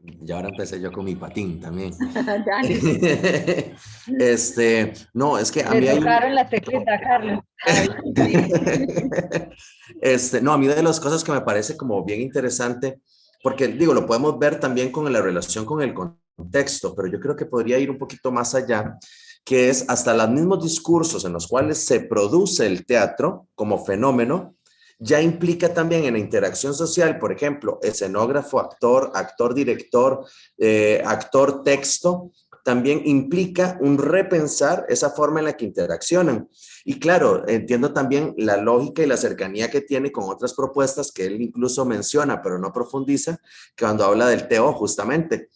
Y ahora empecé yo con mi patín también. Dale. No, es que a Le mí hay... tocaron la teclita a Carlos. No, a mí de las cosas que me parece como bien interesante, porque digo, lo podemos ver también con la relación con el contexto, pero yo creo que podría ir un poquito más allá, que es hasta los mismos discursos en los cuales se produce el teatro como fenómeno, ya implica también en la interacción social, por ejemplo, escenógrafo, actor, director, actor, texto, también implica un repensar esa forma en la que interaccionan. Y claro, entiendo también la lógica y la cercanía que tiene con otras propuestas que él incluso menciona, pero no profundiza, cuando habla del TO justamente,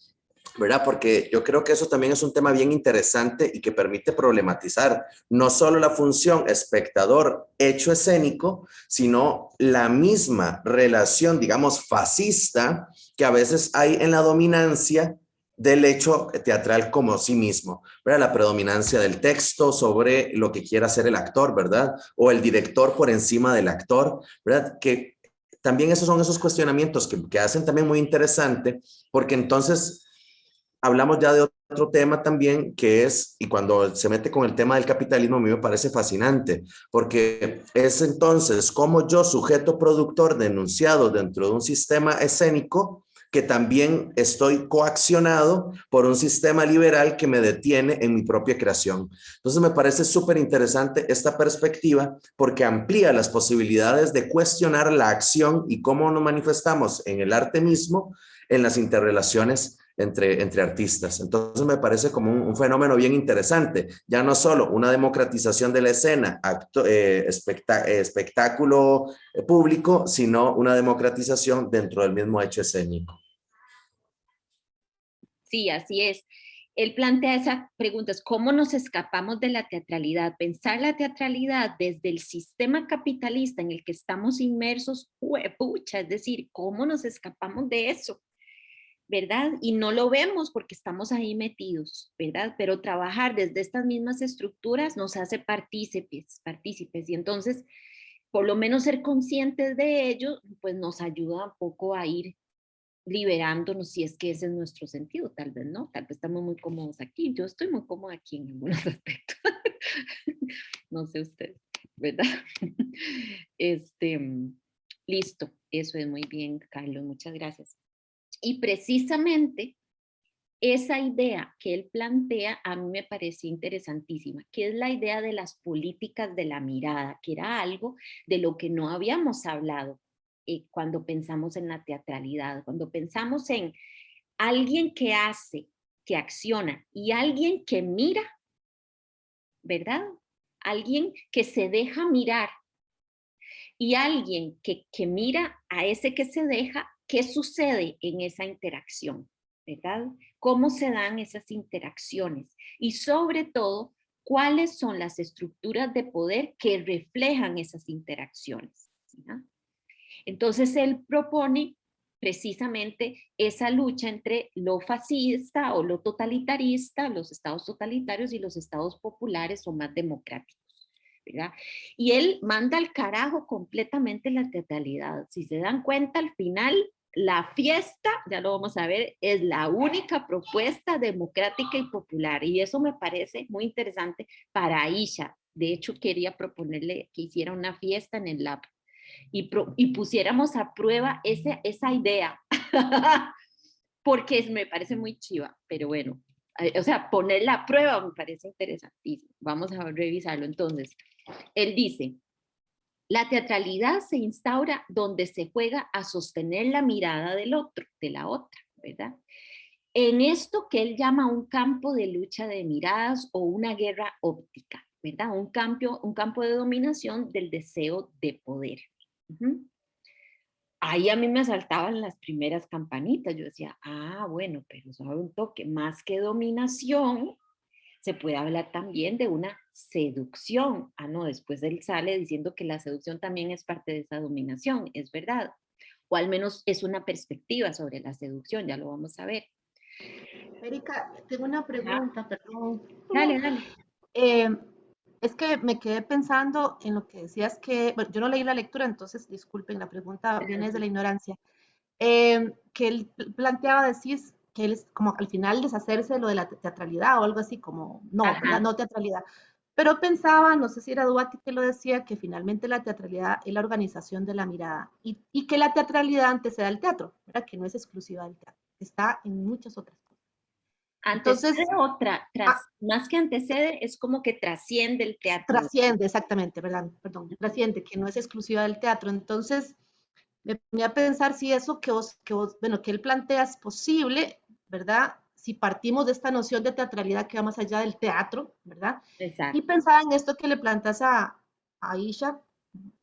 ¿verdad? Porque yo creo que eso también es un tema bien interesante y que permite problematizar no solo la función espectador hecho escénico, sino la misma relación, digamos, fascista que a veces hay en la dominancia del hecho teatral como sí mismo, ¿verdad? La predominancia del texto sobre lo que quiera hacer el actor, ¿verdad? O el director por encima del actor, ¿verdad? Que también esos son esos cuestionamientos que hacen también muy interesante, porque entonces hablamos ya de otro tema también que es, y cuando se mete con el tema del capitalismo, a mí me parece fascinante, porque es entonces como yo, sujeto productor denunciado dentro de un sistema escénico, que también estoy coaccionado por un sistema liberal que me detiene en mi propia creación. Entonces me parece súper interesante esta perspectiva porque amplía las posibilidades de cuestionar la acción y cómo nos manifestamos en el arte mismo, en las interrelaciones entre artistas. Entonces me parece como un fenómeno bien interesante, ya no solo una democratización de la escena, espectáculo público, sino una democratización dentro del mismo hecho escénico. Sí, así es. Él plantea esa pregunta, es ¿cómo nos escapamos de la teatralidad? Pensar la teatralidad desde el sistema capitalista en el que estamos inmersos, pucha, es decir, ¿cómo nos escapamos de eso? ¿Verdad? Y no lo vemos porque estamos ahí metidos, ¿verdad? Pero trabajar desde estas mismas estructuras nos hace partícipes, y entonces, por lo menos ser conscientes de ello, pues nos ayuda un poco a ir liberándonos, si es que ese es nuestro sentido, tal vez no, tal vez estamos muy cómodos aquí, yo estoy muy cómoda aquí en algunos aspectos, no sé usted, ¿verdad? Listo, eso es muy bien, Carlos, muchas gracias. Y precisamente esa idea que él plantea a mí me parece interesantísima, que es la idea de las políticas de la mirada, que era algo de lo que no habíamos hablado cuando pensamos en la teatralidad, cuando pensamos en alguien que hace, que acciona y alguien que mira, ¿verdad? Alguien que se deja mirar y alguien que mira a ese que se deja, ¿qué sucede en esa interacción? ¿Verdad? ¿Cómo se dan esas interacciones? Y sobre todo, ¿cuáles son las estructuras de poder que reflejan esas interacciones? ¿verdad? Entonces, él propone precisamente esa lucha entre lo fascista o lo totalitarista, los estados totalitarios y los estados populares o más democráticos. ¿verdad? Y él manda al carajo completamente la teatralidad. Si se dan cuenta, al final, la fiesta, ya lo vamos a ver, es la única propuesta democrática y popular. Y eso me parece muy interesante para Aisha. De hecho, quería proponerle que hiciera una fiesta en el lab y pusiéramos a prueba esa idea. Porque me parece muy chiva, pero bueno, o sea, ponerla a prueba me parece interesantísimo. Vamos a revisarlo entonces. Él dice, la teatralidad se instaura donde se juega a sostener la mirada del otro, de la otra, ¿verdad? En esto que él llama un campo de lucha de miradas o una guerra óptica, ¿verdad? Un campo de dominación del deseo de poder. Ahí a mí me saltaban las primeras campanitas. Yo decía, bueno, pero sabe un toque, más que dominación, se puede hablar también de una seducción. No, después él sale diciendo que la seducción también es parte de esa dominación, es verdad. O al menos es una perspectiva sobre la seducción, ya lo vamos a ver. Erika, tengo una pregunta, perdón. Dale, dale. Es que me quedé pensando en lo que decías que, bueno, yo no leí la lectura, entonces disculpen, la pregunta viene desde la ignorancia. Que él planteaba decir que él es como al final deshacerse de lo de la teatralidad o algo así como, no, ¿verdad? No teatralidad. Pero pensaba, no sé si era Duati que lo decía, que finalmente la teatralidad es la organización de la mirada y que la teatralidad antecede al teatro, ¿verdad? Que no es exclusiva del teatro, está en muchas otras cosas. Antecede otra, más que antecede, es como que trasciende el teatro. Trasciende, exactamente, ¿verdad? Perdón, trasciende, que no es exclusiva del teatro. Entonces, me ponía a pensar si eso que él plantea es posible, ¿verdad? si partimos de esta noción de teatralidad que va más allá del teatro, ¿verdad? Exacto. Y pensaba en esto que le planteas a Aisha,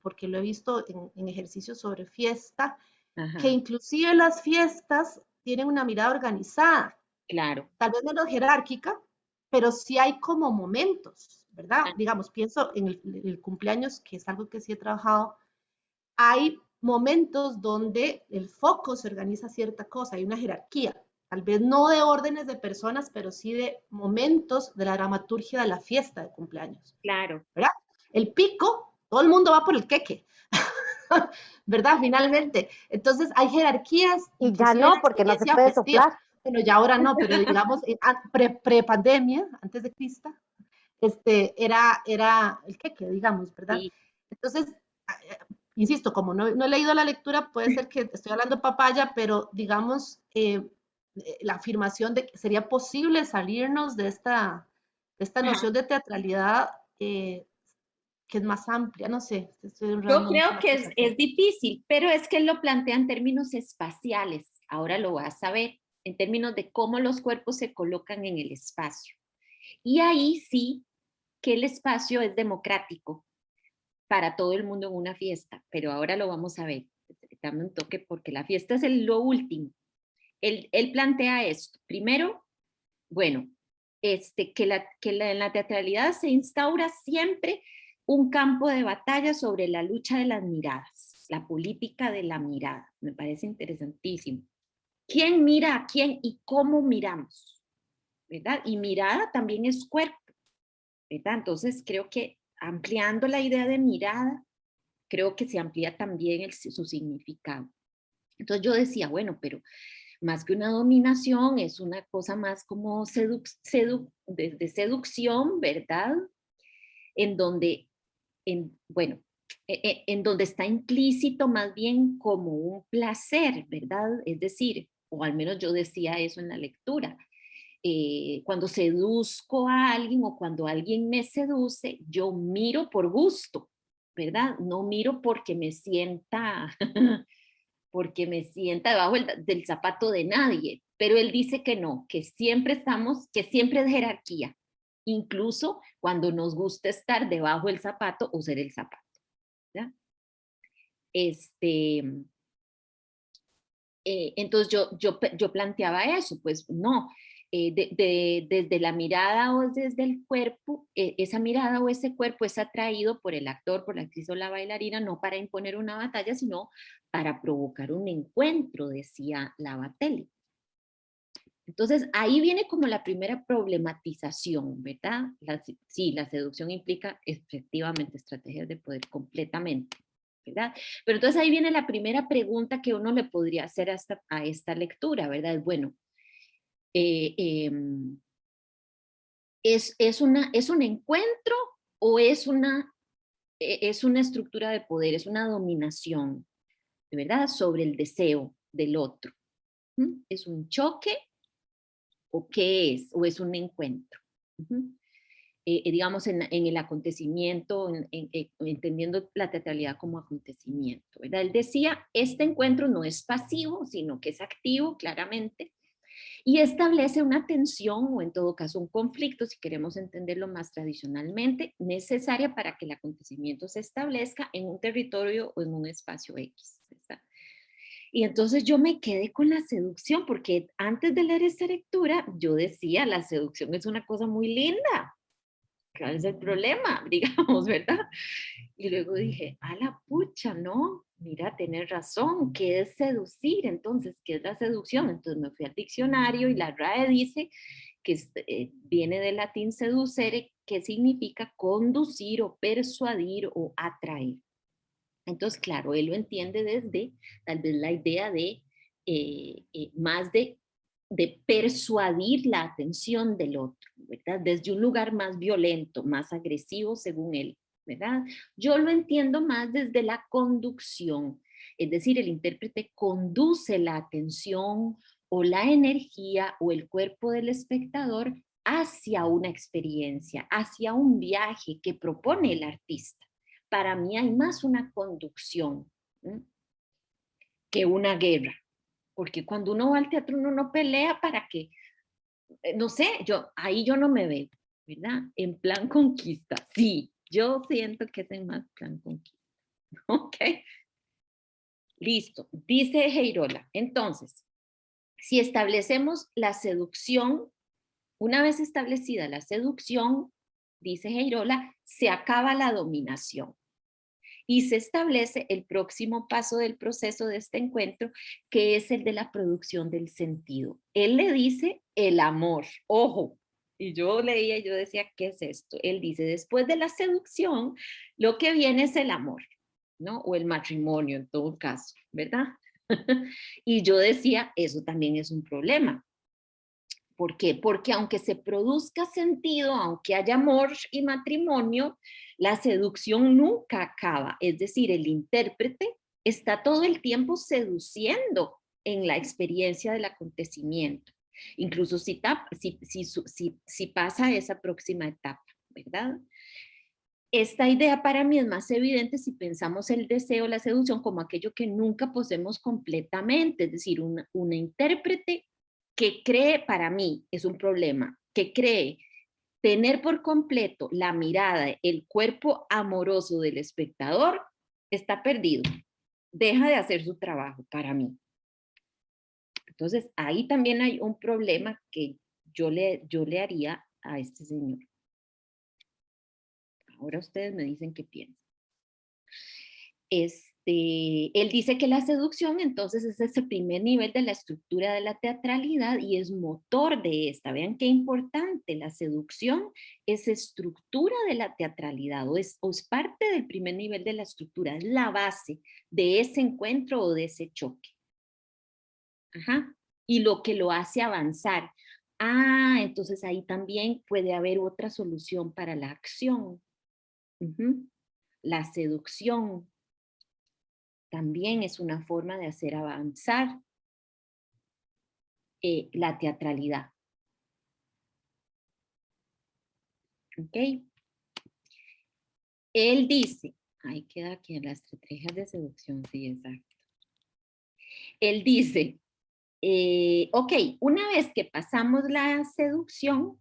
porque lo he visto en ejercicios sobre fiesta, Ajá, que inclusive las fiestas tienen una mirada organizada, claro. tal vez menos jerárquica, pero sí hay como momentos, ¿verdad? Ah, Digamos, pienso en el cumpleaños, que es algo que sí he trabajado, hay momentos donde el foco se organiza cierta cosa, hay una jerarquía, tal vez no de órdenes de personas, pero sí de momentos de la dramaturgia de la fiesta de cumpleaños, claro. ¿verdad? El pico, todo el mundo va por el queque, ¿verdad? Finalmente. Entonces hay jerarquías, Y ya inclusive en no, la porque no se experiencia puede festiva. soplar. Bueno, ya ahora no, pero digamos, pre-pandemia, antes de Cristo, era el queque, digamos, ¿verdad? Sí. Entonces, insisto, como no he leído la lectura, puede ser que estoy hablando papaya, pero digamos, la afirmación de que sería posible salirnos de esta Ajá. noción de teatralidad que es más amplia, no sé, estoy Yo enredando mucho creo la que cosa. es difícil, pero es que él lo plantea en términos espaciales. Ahora lo vas a ver, en términos de cómo los cuerpos se colocan en el espacio. Y ahí sí que el espacio es democrático para todo el mundo en una fiesta, pero ahora lo vamos a ver. Dame un toque porque la fiesta es lo último. Él plantea esto. Primero, bueno, en la teatralidad se instaura siempre un campo de batalla sobre la lucha de las miradas, la política de la mirada. Me parece interesantísimo. ¿Quién mira a quién y cómo miramos? ¿Verdad? Y mirada también es cuerpo, ¿verdad? Entonces creo que ampliando la idea de mirada, creo que se amplía también su significado. Entonces yo decía, bueno, pero más que una dominación, es una cosa más como de seducción, ¿verdad? En donde, bueno, en donde está implícito más bien como un placer, ¿verdad? Es decir, o al menos yo decía eso en la lectura, cuando seduzco a alguien o cuando alguien me seduce, yo miro por gusto, ¿verdad? No miro porque me sienta debajo del zapato de nadie, pero él dice que no, que siempre que siempre es jerarquía, incluso cuando nos gusta estar debajo del zapato o ser el zapato. ¿Ya? Este, entonces yo planteaba eso, pues no, desde la mirada o desde el cuerpo, esa mirada o ese cuerpo es atraído por el actor, por la actriz o la bailarina, no para imponer una batalla, sino para provocar un encuentro, decía Lavatel. Entonces ahí viene como la primera problematización, ¿verdad? Sí, la seducción implica efectivamente estrategias de poder completamente, ¿verdad? Pero entonces ahí viene la primera pregunta que uno le podría hacer a esta lectura, ¿verdad? Bueno, eh, eh, ¿es un encuentro o es una estructura de poder, es una dominación, ¿verdad? Sobre el deseo del otro. ¿Mm? ¿Es un choque o qué es? ¿O es un encuentro? Uh-huh. Digamos, en el acontecimiento, entendiendo la teatralidad como acontecimiento, ¿verdad? Él decía, este encuentro no es pasivo, sino que es activo, claramente, y establece una tensión, o en todo caso un conflicto, si queremos entenderlo más tradicionalmente, necesaria para que el acontecimiento se establezca en un territorio o en un espacio X, ¿verdad? Y entonces yo me quedé con la seducción, porque antes de leer esta lectura, yo decía, la seducción es una cosa muy linda, ¿cuál es el problema? Digamos, ¿verdad? Y luego dije, a la pucha, no, mira, tenés razón, ¿qué es seducir? Entonces, ¿qué es la seducción? Entonces me fui al diccionario y la RAE dice que viene del latín seducere, que significa conducir o persuadir o atraer. Entonces, claro, él lo entiende desde tal vez la idea de más de persuadir la atención del otro, ¿verdad? Desde un lugar más violento, más agresivo, según él, ¿verdad? Yo lo entiendo más desde la conducción, es decir, el intérprete conduce la atención o la energía o el cuerpo del espectador hacia una experiencia, hacia un viaje que propone el artista. Para mí hay más una conducción, ¿sí?, que una guerra, porque cuando uno va al teatro uno no pelea para que no sé, ahí yo no me veo, ¿verdad? En plan conquista, sí, yo siento que es en más plan conquista. Ok, listo. Dice Heirola, entonces, si establecemos la seducción, una vez establecida la seducción, dice Heirola, se acaba la dominación y se establece el próximo paso del proceso de este encuentro, que es el de la producción del sentido. Él le dice el amor, ojo, y yo leía y yo decía, ¿qué es esto? Él dice, después de la seducción, lo que viene es el amor, ¿no? O el matrimonio en todo caso, ¿verdad? Y yo decía, eso también es un problema. ¿Por qué? Porque aunque se produzca sentido, aunque haya amor y matrimonio, la seducción nunca acaba. Es decir, el intérprete está todo el tiempo seduciendo en la experiencia del acontecimiento, incluso si pasa esa próxima etapa, ¿verdad? Esta idea para mí es más evidente si pensamos el deseo, la seducción, como aquello que nunca poseemos completamente, es decir, una intérprete que cree, para mí es un problema, que cree tener por completo la mirada, el cuerpo amoroso del espectador, está perdido, deja de hacer su trabajo para mí. Entonces, ahí también hay un problema que yo le haría a este señor. Ahora ustedes me dicen qué piensan. Él dice que la seducción entonces es ese primer nivel de la estructura de la teatralidad y es motor de esta. Vean qué importante, la seducción es estructura de la teatralidad o es parte del primer nivel de la estructura, es la base de ese encuentro o de ese choque. Ajá. Y lo que lo hace avanzar. Ah, entonces ahí también puede haber otra solución para la acción. La seducción también es una forma de hacer avanzar la teatralidad. ¿Ok? Él dice, ahí queda aquí en las estrategias de seducción, sí, exacto. Él dice, ok, una vez que pasamos la seducción,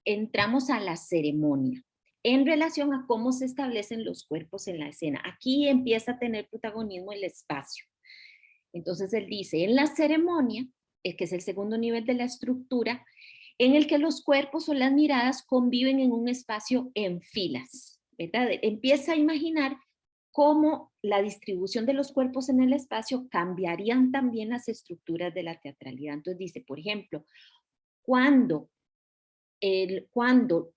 entramos a la ceremonia en relación a cómo se establecen los cuerpos en la escena. Aquí empieza a tener protagonismo el espacio. Entonces él dice, en la ceremonia, que es el segundo nivel de la estructura, en el que los cuerpos o las miradas conviven en un espacio en filas, ¿verdad? Empieza a imaginar cómo la distribución de los cuerpos en el espacio cambiarían también las estructuras de la teatralidad. Entonces dice, por ejemplo, cuando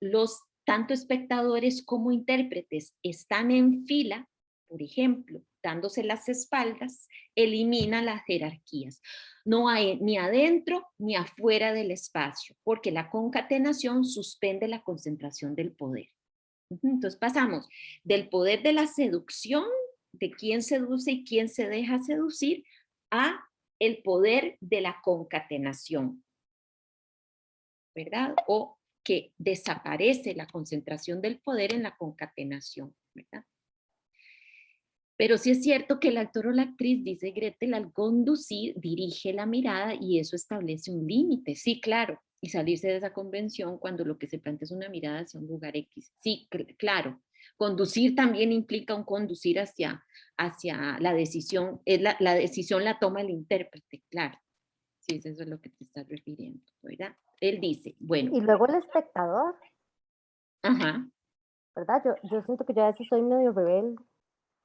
los tanto espectadores como intérpretes están en fila, por ejemplo, dándose las espaldas, elimina las jerarquías. No hay ni adentro ni afuera del espacio, porque la concatenación suspende la concentración del poder. Entonces pasamos del poder de la seducción, de quién seduce y quién se deja seducir, a el poder de la concatenación, ¿verdad? O que desaparece la concentración del poder en la concatenación, ¿verdad? Pero sí es cierto que el actor o la actriz, dice Gretel, al conducir, dirige la mirada y eso establece un límite. Sí, claro, y salirse de esa convención cuando lo que se plantea es una mirada hacia un lugar X. Sí, claro. Conducir también implica un conducir hacia la decisión. La decisión la toma el intérprete, claro. Sí, eso es lo que te estás refiriendo, ¿verdad? Él dice, bueno. Y luego el espectador, Ajá. ¿verdad? Yo siento que yo a veces soy medio rebelde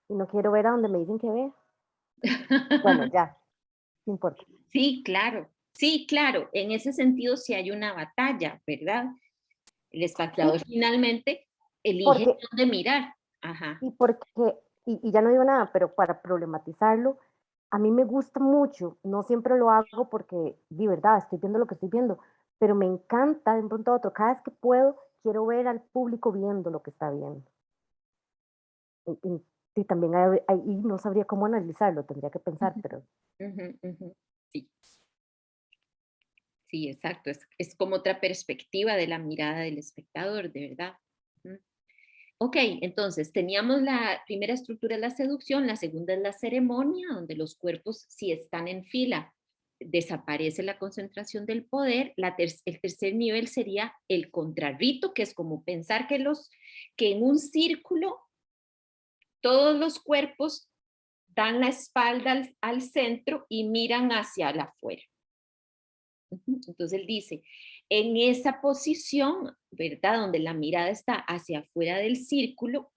y no quiero ver a donde me dicen que vea. Bueno, ya, no importa. Sí, claro. Sí, claro. En ese sentido sí hay una batalla, ¿verdad? El espectador Sí, finalmente elige porque, dónde mirar. Ajá. y ya no digo nada, pero para problematizarlo, a mí me gusta mucho, no siempre lo hago porque, de verdad, estoy viendo lo que estoy viendo, pero me encanta de un pronto a otro, cada vez que puedo, quiero ver al público viendo lo que está viendo. Y también ahí no sabría cómo analizarlo, tendría que pensar, pero... Sí, sí, exacto. Es como otra perspectiva de la mirada del espectador, de verdad. Ok, entonces teníamos la primera estructura de la seducción, la segunda es la ceremonia, donde los cuerpos sí están en fila, desaparece la concentración del poder. El tercer nivel sería el contrarrito, que es como pensar que en un círculo todos los cuerpos dan la espalda al centro y miran hacia afuera. Entonces él dice, en esa posición, ¿verdad? Donde la mirada está hacia afuera del círculo,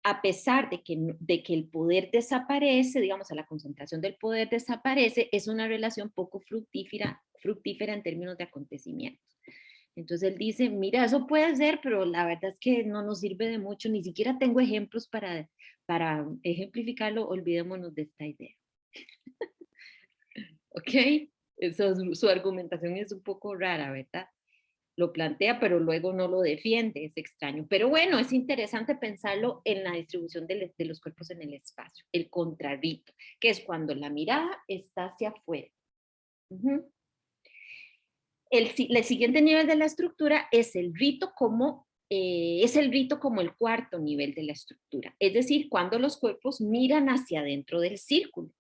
a pesar de que el poder desaparece, digamos, a la concentración del poder desaparece, es una relación poco fructífera en términos de acontecimientos. Entonces él dice, mira, eso puede ser, pero la verdad es que no nos sirve de mucho, ni siquiera tengo ejemplos para ejemplificarlo, olvidémonos de esta idea. ¿Ok? Su argumentación es un poco rara, ¿verdad? Lo plantea, pero luego no lo defiende, es extraño. Pero bueno, es interesante pensarlo en la distribución de los cuerpos en el espacio, el contrarrito, que es cuando la mirada está hacia afuera. El siguiente nivel de la estructura es el rito como el cuarto nivel de la estructura, es decir, cuando los cuerpos miran hacia adentro del círculo.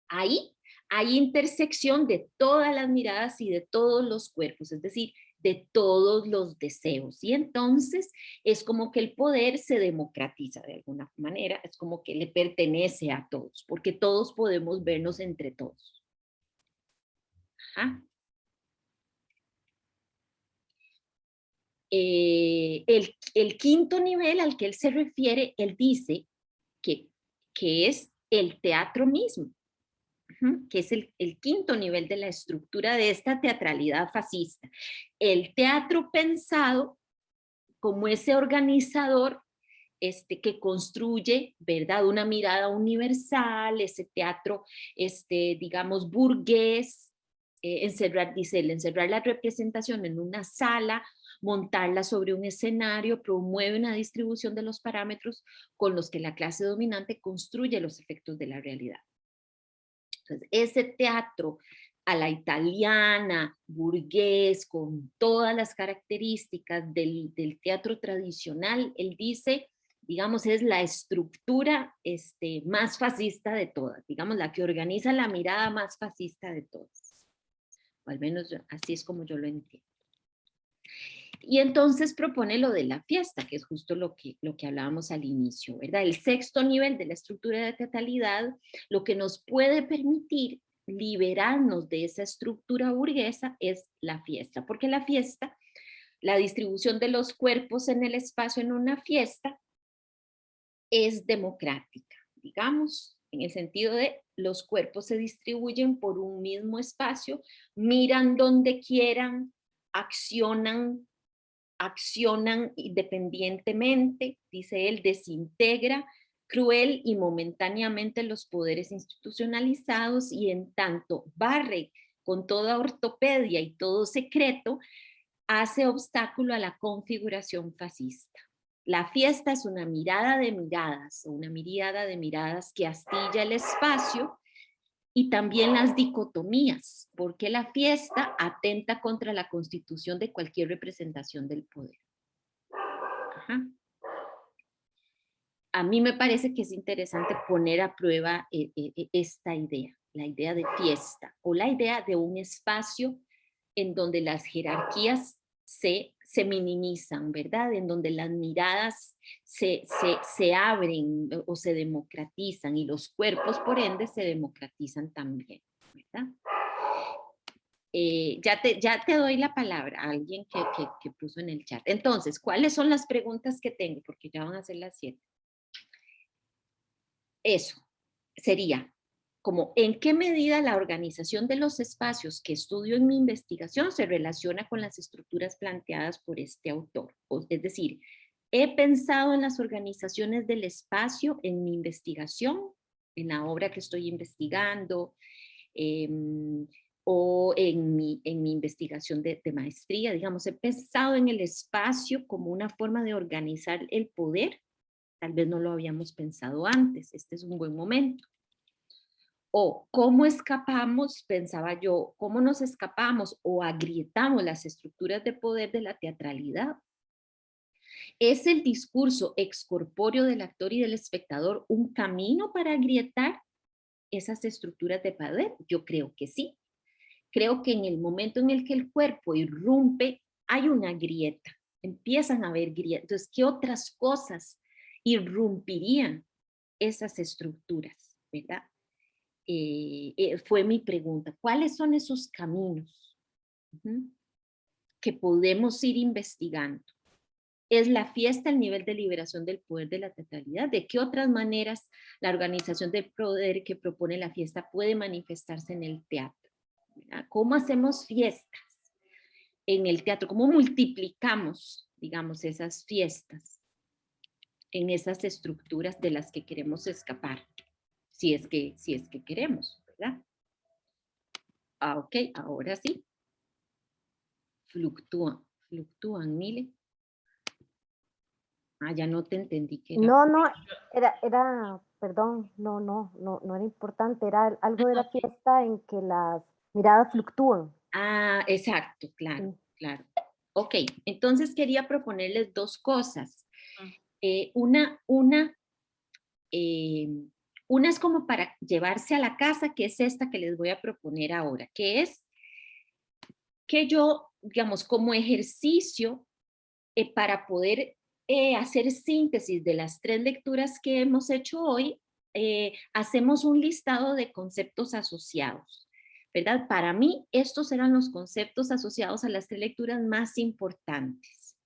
Ahí hay intersección de todas las miradas y de todos los cuerpos, es decir, de todos los deseos. Y entonces es como que el poder se democratiza de alguna manera, es como que le pertenece a todos, porque todos podemos vernos entre todos. Ajá. El quinto nivel al que él se refiere, él dice que es el teatro mismo, que es el quinto nivel de la estructura de esta teatralidad fascista. El teatro pensado como ese organizador que construye, ¿verdad?, una mirada universal, ese teatro, digamos, burgués, encerrar la representación en una sala, montarla sobre un escenario, promueve una distribución de los parámetros con los que la clase dominante construye los efectos de la realidad. Entonces, ese teatro a la italiana, burgués, con todas las características del teatro tradicional, él dice, digamos, es la estructura más fascista de todas, digamos, la que organiza la mirada más fascista de todas. O al menos así es como yo lo entiendo. Y entonces propone lo de la fiesta, que es justo lo que hablábamos al inicio, ¿verdad? El sexto nivel de la estructura de teatralidad, lo que nos puede permitir liberarnos de esa estructura burguesa es la fiesta, porque la fiesta, la distribución de los cuerpos en el espacio en una fiesta es democrática, digamos, en el sentido de los cuerpos se distribuyen por un mismo espacio, miran donde quieran, accionan independientemente, dice él, desintegra cruel y momentáneamente los poderes institucionalizados y en tanto barre con toda ortopedia y todo secreto, hace obstáculo a la configuración fascista. La fiesta es una mirada de miradas, una miríada de miradas que astilla el espacio y también las dicotomías, porque la fiesta atenta contra la constitución de cualquier representación del poder. Ajá. A mí me parece que es interesante poner a prueba esta idea, la idea de fiesta o la idea de un espacio en donde las jerarquías se minimizan, ¿verdad? En donde las miradas se abren o se democratizan y los cuerpos, por ende, se democratizan también, ¿verdad? Ya te doy la palabra a alguien que puso en el chat. Entonces, ¿cuáles son las preguntas que tengo? Porque ya van a ser las 7. Eso sería como en qué medida la organización de los espacios que estudio en mi investigación se relaciona con las estructuras planteadas por este autor. Es decir, he pensado en las organizaciones del espacio en mi investigación, en la obra que estoy investigando, o en mi investigación de maestría, digamos, he pensado en el espacio como una forma de organizar el poder. Tal vez no lo habíamos pensado antes, este es un buen momento. O cómo escapamos, pensaba yo, cómo nos escapamos o agrietamos las estructuras de poder de la teatralidad. ¿Es el discurso excorpóreo del actor y del espectador un camino para agrietar esas estructuras de poder? Yo creo que sí. Creo que en el momento en el que el cuerpo irrumpe, hay una grieta, empiezan a haber grietas. Entonces, ¿qué otras cosas irrumpirían esas estructuras? ¿Verdad? Fue mi pregunta. ¿Cuáles son esos caminos que podemos ir investigando? ¿Es la fiesta el nivel de liberación del poder de la teatralidad? ¿De qué otras maneras la organización del poder que propone la fiesta puede manifestarse en el teatro? ¿Verdad? ¿Cómo hacemos fiestas en el teatro? ¿Cómo multiplicamos, digamos, esas fiestas en esas estructuras de las que queremos escapar? Si es que queremos, ¿verdad? Ok, ahora sí. Fluctúan, Mile. Ya no te entendí que era. No, perdón, no era importante, era algo de la fiesta en que las miradas fluctúan. Exacto, claro, claro. Ok, entonces quería proponerles dos cosas. Una es como para llevarse a la casa, que es esta que les voy a proponer ahora, que es que yo, digamos, como ejercicio para poder hacer síntesis de las 3 lecturas que hemos hecho hoy, hacemos un listado de conceptos asociados, ¿verdad? Para mí, estos eran los conceptos asociados a las 3 lecturas más importantes,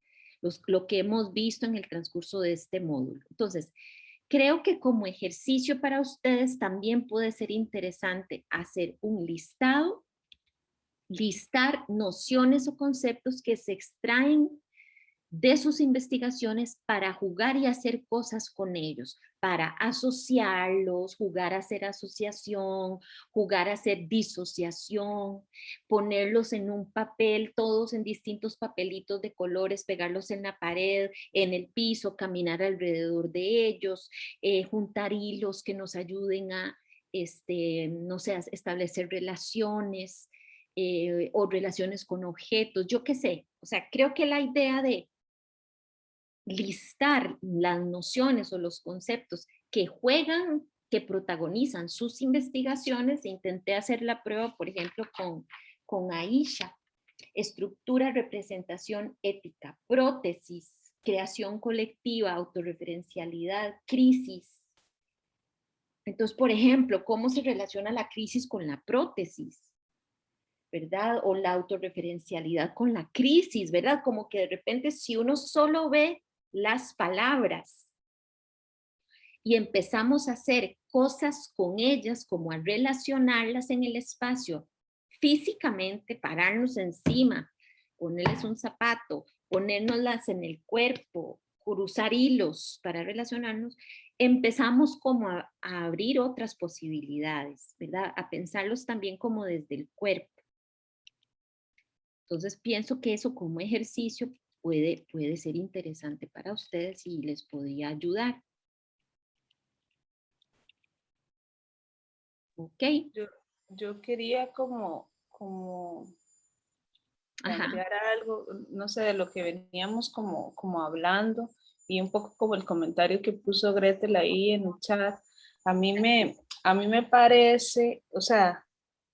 lo que hemos visto en el transcurso de este módulo. Entonces, creo que como ejercicio para ustedes también puede ser interesante hacer un listado, listar nociones o conceptos que se extraen de sus investigaciones para jugar y hacer cosas con ellos, para asociarlos, jugar a hacer asociación, jugar a hacer disociación, ponerlos en un papel, todos en distintos papelitos de colores, pegarlos en la pared, en el piso, caminar alrededor de ellos, juntar hilos que nos ayuden a, no sé, a establecer relaciones o relaciones con objetos, yo qué sé. O sea, creo que la idea de listar las nociones o los conceptos que juegan, que protagonizan sus investigaciones. Intenté hacer la prueba, por ejemplo, con Aisha. Estructura, representación ética, prótesis, creación colectiva, autorreferencialidad, crisis. Entonces, por ejemplo, ¿cómo se relaciona la crisis con la prótesis? ¿Verdad? O la autorreferencialidad con la crisis, ¿verdad? Como que de repente si uno solo ve las palabras y empezamos a hacer cosas con ellas, como a relacionarlas en el espacio físicamente, pararnos encima, ponerles un zapato, ponérnoslas en el cuerpo, cruzar hilos para relacionarnos, empezamos como a abrir otras posibilidades, ¿verdad? A pensarlos también como desde el cuerpo. Entonces pienso que eso como ejercicio puede ser interesante para ustedes y les podría ayudar. Ok. Yo quería como plantear algo, no sé, de lo que veníamos como hablando y un poco como el comentario que puso Gretel ahí en el chat. A mí me parece, o sea,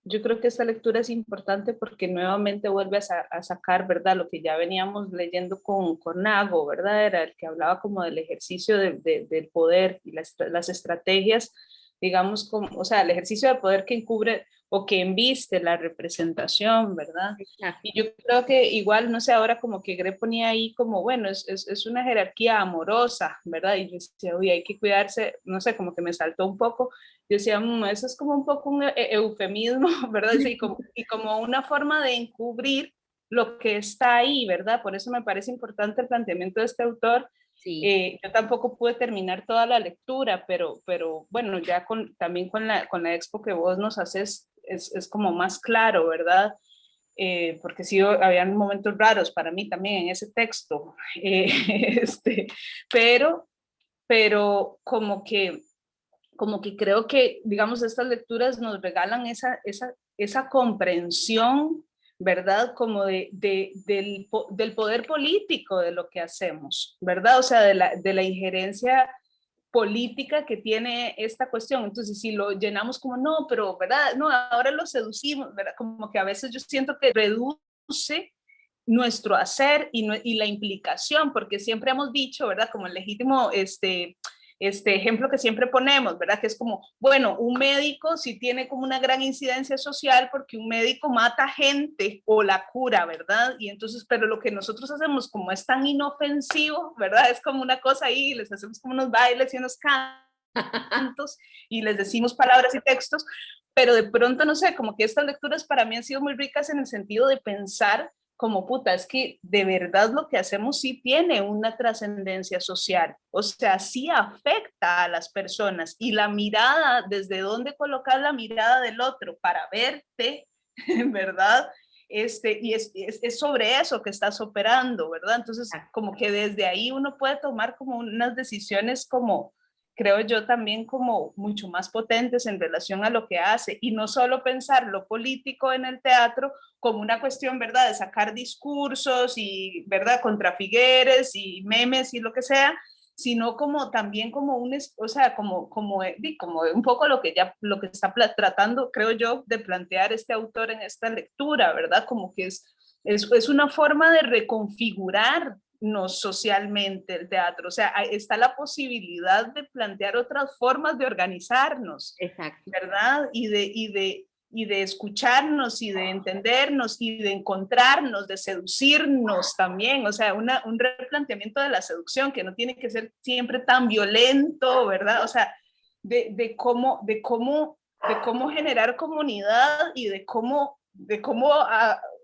yo creo que esta lectura es importante porque nuevamente vuelve a sacar, ¿verdad? Lo que ya veníamos leyendo con Nago, ¿verdad? Era el que hablaba como del ejercicio del poder y las estrategias, digamos, como, o sea, el ejercicio de poder que encubre o que embiste la representación, ¿verdad? Exacto. Y yo creo que igual, no sé, ahora como que Gre ponía ahí como, bueno, es una jerarquía amorosa, ¿verdad? Y yo decía, uy, hay que cuidarse, no sé, como que me saltó un poco. Yo decía, eso es como un poco un eufemismo, ¿verdad? Y como una forma de encubrir lo que está ahí, ¿verdad? Por eso me parece importante el planteamiento de este autor. Sí. Yo tampoco pude terminar toda la lectura, pero bueno, ya también con la expo que vos nos haces, es como más claro, ¿verdad? Porque sí, habían momentos raros para mí también en ese texto, pero como que creo que, digamos, estas lecturas nos regalan esa comprensión, ¿verdad? Como del poder político de lo que hacemos, ¿verdad? O sea, de la injerencia política que tiene esta cuestión. Entonces, si lo llenamos como, no, pero, ¿verdad? No, ahora lo seducimos, ¿verdad? Como que a veces yo siento que reduce nuestro hacer y la implicación, porque siempre hemos dicho, ¿verdad? Como el legítimo, este ejemplo que siempre ponemos, ¿verdad? Que es como, bueno, un médico sí tiene como una gran incidencia social porque un médico mata gente o la cura, ¿verdad? Y entonces, pero lo que nosotros hacemos como es tan inofensivo, ¿verdad? Es como una cosa ahí, les hacemos como unos bailes y unos cantos y les decimos palabras y textos, pero de pronto, no sé, como que estas lecturas para mí han sido muy ricas en el sentido de pensar como puta, es que de verdad lo que hacemos sí tiene una trascendencia social, o sea, sí afecta a las personas y la mirada, desde dónde colocar la mirada del otro para verte, ¿verdad? Y es sobre eso que estás operando, ¿verdad? Entonces, como que desde ahí uno puede tomar como unas decisiones como, creo yo, también como mucho más potentes en relación a lo que hace y no solo pensar lo político en el teatro como una cuestión, ¿verdad?, de sacar discursos y, ¿verdad?, contra Figueres y memes y lo que sea, sino como también como o sea, como un poco lo que está tratando, creo yo, de plantear este autor en esta lectura, ¿verdad? Como que es una forma de reconfigurarnos socialmente el teatro, o sea, está la posibilidad de plantear otras formas de organizarnos, Exacto. ¿verdad? Y de escucharnos y de entendernos y de encontrarnos, de seducirnos también, o sea, un replanteamiento de la seducción que no tiene que ser siempre tan violento, ¿verdad? O sea, de cómo generar comunidad y de cómo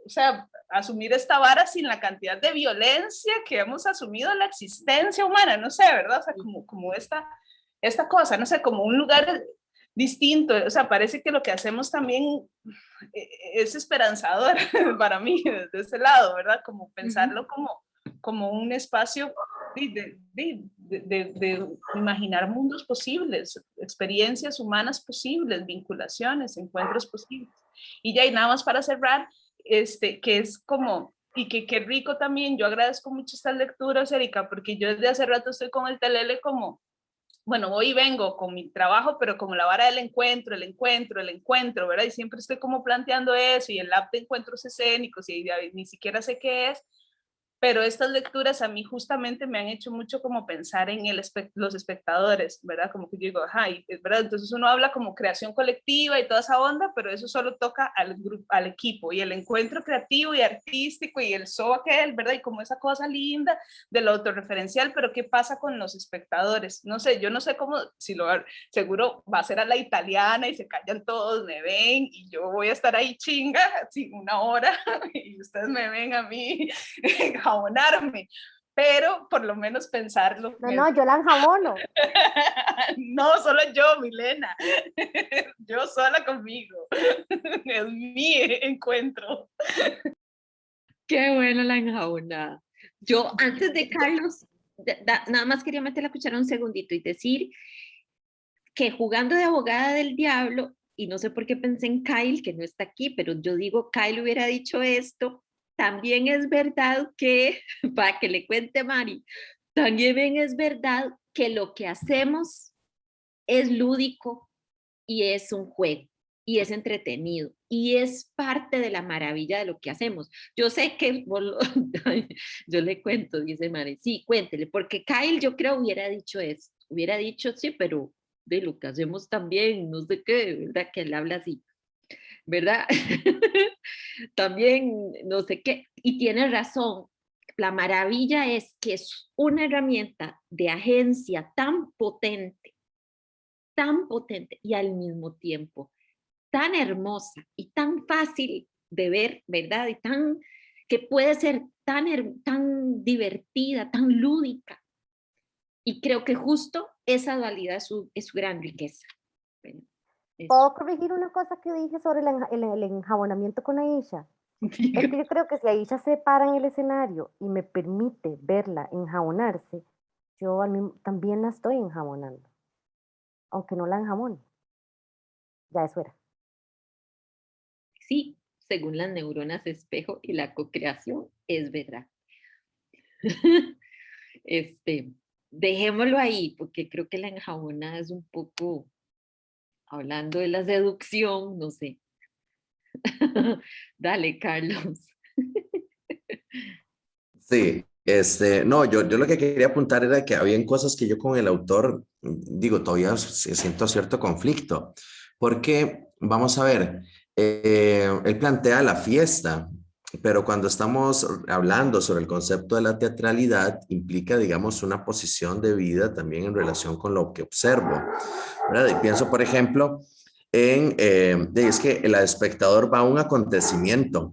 o sea, asumir esta vara sin la cantidad de violencia que hemos asumido en la existencia humana, no sé, ¿verdad? O sea, como esta cosa, no sé, como un lugar distinto, o sea, parece que lo que hacemos también es esperanzador para mí desde ese lado, ¿verdad? Como pensarlo como un espacio de imaginar mundos posibles, experiencias humanas posibles, vinculaciones, encuentros posibles. Y ya, y nada más para cerrar, que es como, y que qué rico también, yo agradezco mucho estas lecturas, Erika, porque yo desde hace rato estoy con el telele como, bueno, voy y vengo con mi trabajo, pero como la vara del encuentro, ¿verdad? Y siempre estoy como planteando eso y el app de encuentros escénicos y ni siquiera sé qué es, pero estas lecturas a mí justamente me han hecho mucho como pensar en los espectadores, ¿verdad? Como que yo digo, ajá, ¿verdad? Entonces uno habla como creación colectiva y toda esa onda, pero eso solo toca al equipo y el encuentro creativo y artístico y el show aquel, ¿verdad? Y como esa cosa linda de lo autorreferencial, pero ¿qué pasa con los espectadores? No sé, yo no sé cómo, seguro va a ser a la italiana y se callan todos, me ven y yo voy a estar ahí chinga, así una hora y ustedes me ven a mí enjabonarme, pero por lo menos pensarlo. No, yo la enjabono. No, solo yo, Milena. Yo sola conmigo. Es mi encuentro. Qué buena la enjabonada. Yo, antes de Carlos, nada más quería meter la cuchara un segundito y decir que jugando de abogada del diablo, y no sé por qué pensé en Kyle, que no está aquí, pero yo digo, Kyle hubiera dicho esto, también es verdad que, para que le cuente Mari, también es verdad que lo que hacemos es lúdico y es un juego y es entretenido y es parte de la maravilla de lo que hacemos. Yo sé que yo le cuento, dice Mari, sí, cuéntele, porque Kyle yo creo hubiera dicho eso, hubiera dicho sí, pero de lo que hacemos también, no sé qué, ¿verdad? Que él habla así, ¿verdad? También no sé qué, y tiene razón. La maravilla es que es una herramienta de agencia tan potente y al mismo tiempo tan hermosa y tan fácil de ver, ¿verdad? Y que puede ser tan divertida, tan lúdica. Y creo que justo esa dualidad es su gran riqueza. Bueno, ¿Puedo corregir una cosa que dije sobre el enjabonamiento con Aisha? Es que yo creo que si Aisha se para en el escenario y me permite verla enjabonarse, yo también la estoy enjabonando, aunque no la enjabone. Ya eso era. sí, según las neuronas espejo y la cocreación, es verdad. Este, dejémoslo ahí, porque creo que la enjabonada es un poco, hablando de la seducción, no sé. Dale, Carlos. Sí, no, yo lo que quería apuntar era que habían cosas que yo con el autor, digo, todavía siento cierto conflicto, porque, vamos a ver, él plantea la fiesta, pero cuando estamos hablando sobre el concepto de la teatralidad, implica, digamos, una posición de vida también en relación con lo que observo, ¿verdad? Y pienso, por ejemplo, es que el espectador va a un acontecimiento,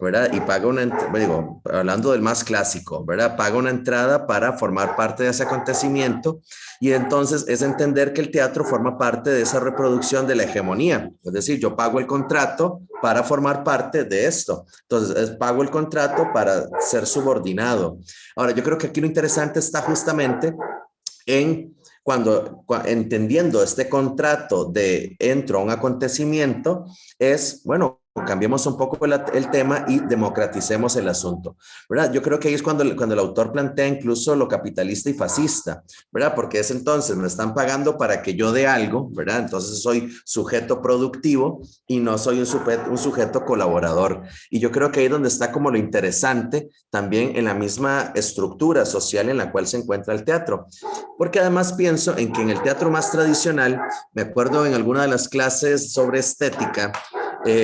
¿verdad? Y paga digo, hablando del más clásico, ¿verdad? Paga una entrada para formar parte de ese acontecimiento y entonces es entender que el teatro forma parte de esa reproducción de la hegemonía. Es decir, yo pago el contrato para formar parte de esto. Entonces, pago el contrato para ser subordinado. Ahora, yo creo que aquí lo interesante está justamente en entendiendo este contrato de entro a un acontecimiento, es, bueno, cambiemos un poco el tema y democraticemos el asunto, ¿verdad? Yo creo que ahí es cuando el autor plantea incluso lo capitalista y fascista, ¿verdad? Porque es entonces, me están pagando para que yo dé algo, ¿verdad? Entonces soy sujeto productivo y no soy un sujeto colaborador. Y yo creo que ahí es donde está como lo interesante también en la misma estructura social en la cual se encuentra el teatro. Porque además pienso en que en el teatro más tradicional, me acuerdo en alguna de las clases sobre estética,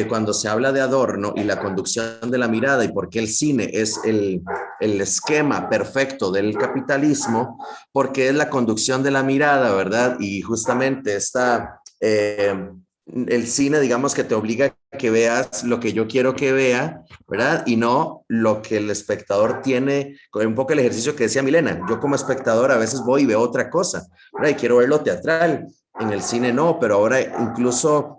cuando se habla de Adorno y la conducción de la mirada y por qué el cine es el esquema perfecto del capitalismo, porque es la conducción de la mirada, ¿verdad? Y justamente el cine, digamos que te obliga a que veas lo que yo quiero que vea, ¿verdad? Y no lo que el espectador tiene, un poco el ejercicio que decía Milena, yo como espectador a veces voy y veo otra cosa, ¿verdad? Y quiero ver lo teatral, en el cine no, pero ahora incluso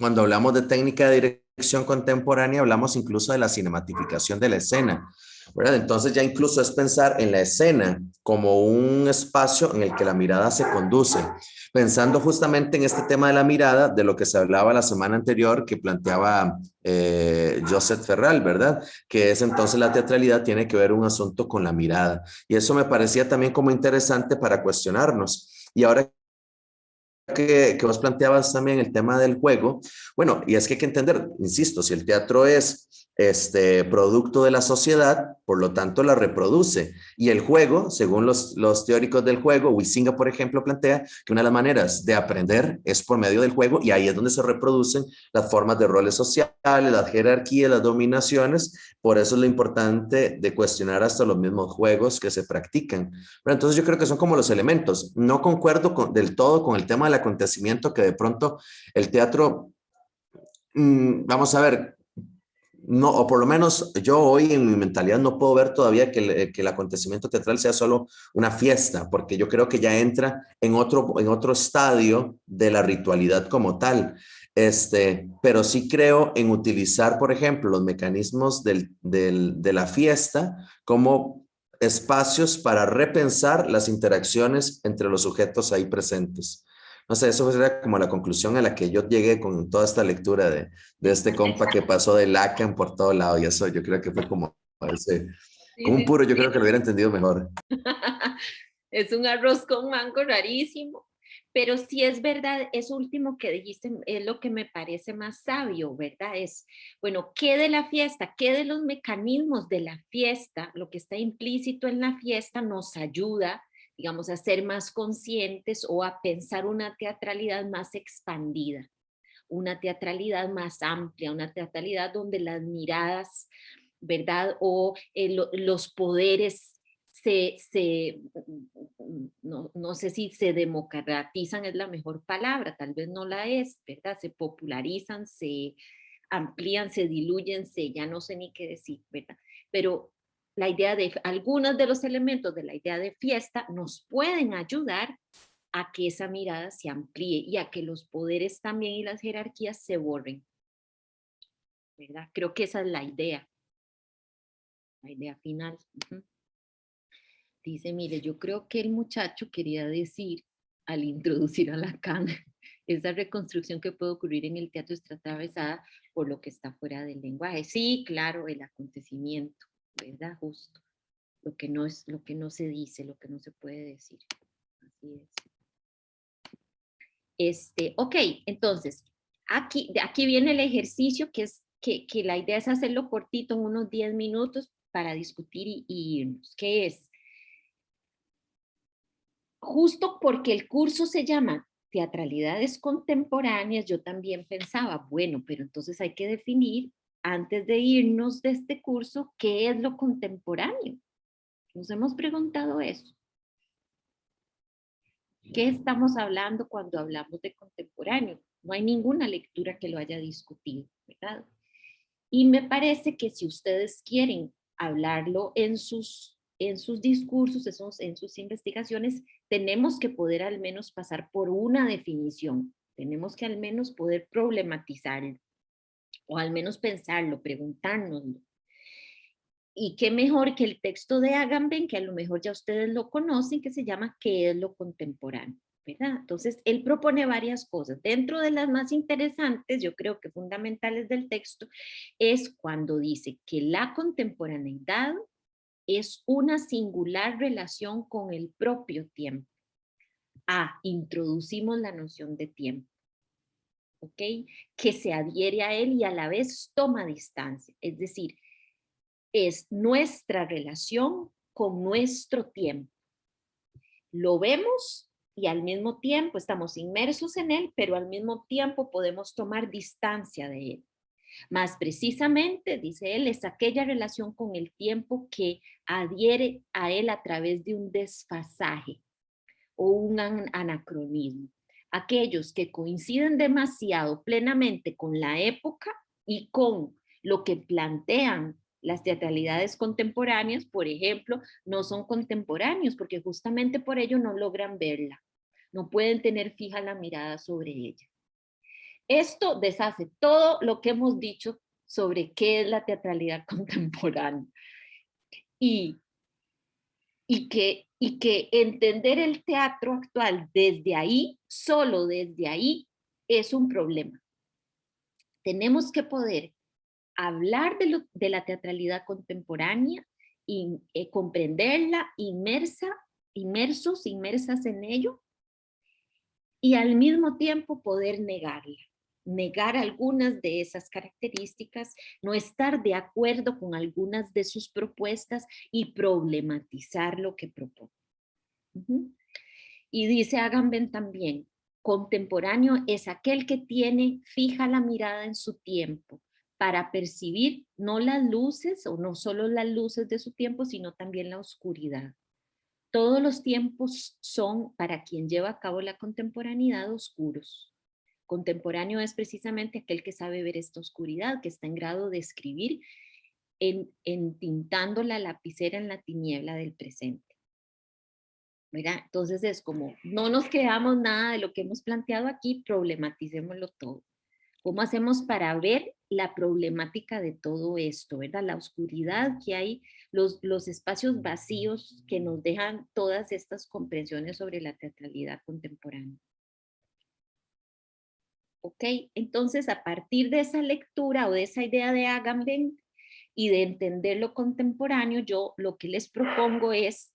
cuando hablamos de técnica de dirección contemporánea, hablamos incluso de la cinematificación de la escena, ¿verdad? Entonces ya incluso es pensar en la escena como un espacio en el que la mirada se conduce, pensando justamente en este tema de la mirada, de lo que se hablaba la semana anterior, que planteaba Joseph Ferral, ¿verdad? Que es entonces la teatralidad tiene que ver un asunto con la mirada. Y eso me parecía también como interesante para cuestionarnos. Y ahora que vos planteabas también el tema del juego, bueno, y es que hay que entender, insisto, si el teatro es producto de la sociedad, por lo tanto la reproduce. Y el juego, según los teóricos del juego, Huizinga, por ejemplo, plantea que una de las maneras de aprender es por medio del juego y ahí es donde se reproducen las formas de roles sociales, las jerarquías, las dominaciones. Por eso es lo importante de cuestionar hasta los mismos juegos que se practican. Pero entonces yo creo que son como los elementos. No concuerdo del todo con el tema del acontecimiento que de pronto el teatro, vamos a ver, no, o por lo menos yo hoy en mi mentalidad no puedo ver todavía que el acontecimiento teatral sea solo una fiesta, porque yo creo que ya entra en otro estadio de la ritualidad como tal. Pero sí creo en utilizar, por ejemplo, los mecanismos de la fiesta como espacios para repensar las interacciones entre los sujetos ahí presentes. No sé, eso sería como la conclusión a la que yo llegué con toda esta lectura de este compa que pasó de Lacan por todo lado y eso yo creo que fue como Sí, como un sí, puro, yo sí. creo que lo hubiera entendido mejor. Es un arroz con mango rarísimo, pero sí es verdad, eso último que dijiste es lo que me parece más sabio, ¿verdad? Es, bueno, ¿qué de la fiesta? ¿Qué de los mecanismos de la fiesta? Lo que está implícito en la fiesta nos ayuda, digamos, a ser más conscientes o a pensar una teatralidad más expandida, una teatralidad más amplia, una teatralidad donde las miradas, ¿verdad? O los poderes no sé si se democratizan es la mejor palabra, tal vez no la es, ¿verdad? Se popularizan, se amplían, se diluyen, ya no sé ni qué decir, ¿verdad? Pero la idea de algunos de los elementos de la idea de fiesta nos pueden ayudar a que esa mirada se amplíe y a que los poderes también y las jerarquías se borren, ¿verdad? Creo que esa es la idea final. Uh-huh. Dice, mire, yo creo que el muchacho quería decir, al introducir a Lacan, esa reconstrucción que puede ocurrir en el teatro está atravesada por lo que está fuera del lenguaje. Sí, claro, el acontecimiento, ¿verdad? Justo. lo que no es, lo que no se dice, lo que no se puede decir. Así es. Ok, entonces, aquí viene el ejercicio que la idea es hacerlo cortito en unos 10 minutos para discutir y irnos. ¿Qué es? Justo porque el curso se llama Teatralidades Contemporáneas, yo también pensaba, bueno, pero entonces hay que definir, antes de irnos de este curso, ¿qué es lo contemporáneo? Nos hemos preguntado eso. ¿Qué estamos hablando cuando hablamos de contemporáneo? No hay ninguna lectura que lo haya discutido, ¿verdad? Y me parece que si ustedes quieren hablarlo en sus discursos, en sus investigaciones, tenemos que poder al menos pasar por una definición. Tenemos que al menos poder problematizarlo, o al menos pensarlo, preguntárnoslo. Y qué mejor que el texto de Agamben, que a lo mejor ya ustedes lo conocen, que se llama ¿Qué es lo contemporáneo? ¿Verdad? Entonces, él propone varias cosas. Dentro de las más interesantes, yo creo que fundamentales del texto, es cuando dice que la contemporaneidad es una singular relación con el propio tiempo. Introducimos la noción de tiempo, ¿ok? Que se adhiere a él y a la vez toma distancia. Es decir, es nuestra relación con nuestro tiempo. Lo vemos y al mismo tiempo estamos inmersos en él, pero al mismo tiempo podemos tomar distancia de él. Más precisamente, dice él, es aquella relación con el tiempo que adhiere a él a través de un desfasaje o un anacronismo. Aquellos que coinciden demasiado plenamente con la época y con lo que plantean las teatralidades contemporáneas, por ejemplo, no son contemporáneos porque justamente por ello no logran verla, no pueden tener fija la mirada sobre ella. Esto deshace todo lo que hemos dicho sobre qué es la teatralidad contemporánea y que entender el teatro actual desde ahí, solo desde ahí, es un problema. Tenemos que poder hablar de la teatralidad contemporánea y comprenderla inmersos, inmersas en ello, y al mismo tiempo poder negarla, negar algunas de esas características, no estar de acuerdo con algunas de sus propuestas y problematizar lo que propone. Y dice Agamben también, contemporáneo es aquel que tiene fija la mirada en su tiempo para percibir no las luces o no solo las luces de su tiempo, sino también la oscuridad. Todos los tiempos son, para quien lleva a cabo la contemporaneidad, oscuros. Contemporáneo es precisamente aquel que sabe ver esta oscuridad, que está en grado de escribir entintando la lapicera en la tiniebla del presente. ¿Verdad? Entonces es como, no nos creamos nada de lo que hemos planteado aquí, problematicémoslo todo. ¿Cómo hacemos para ver la problemática de todo esto, ¿verdad? La oscuridad que hay, los espacios vacíos que nos dejan todas estas comprensiones sobre la teatralidad contemporánea. ¿Ok? Entonces, a partir de esa lectura o de esa idea de Agamben y de entender lo contemporáneo, yo lo que les propongo es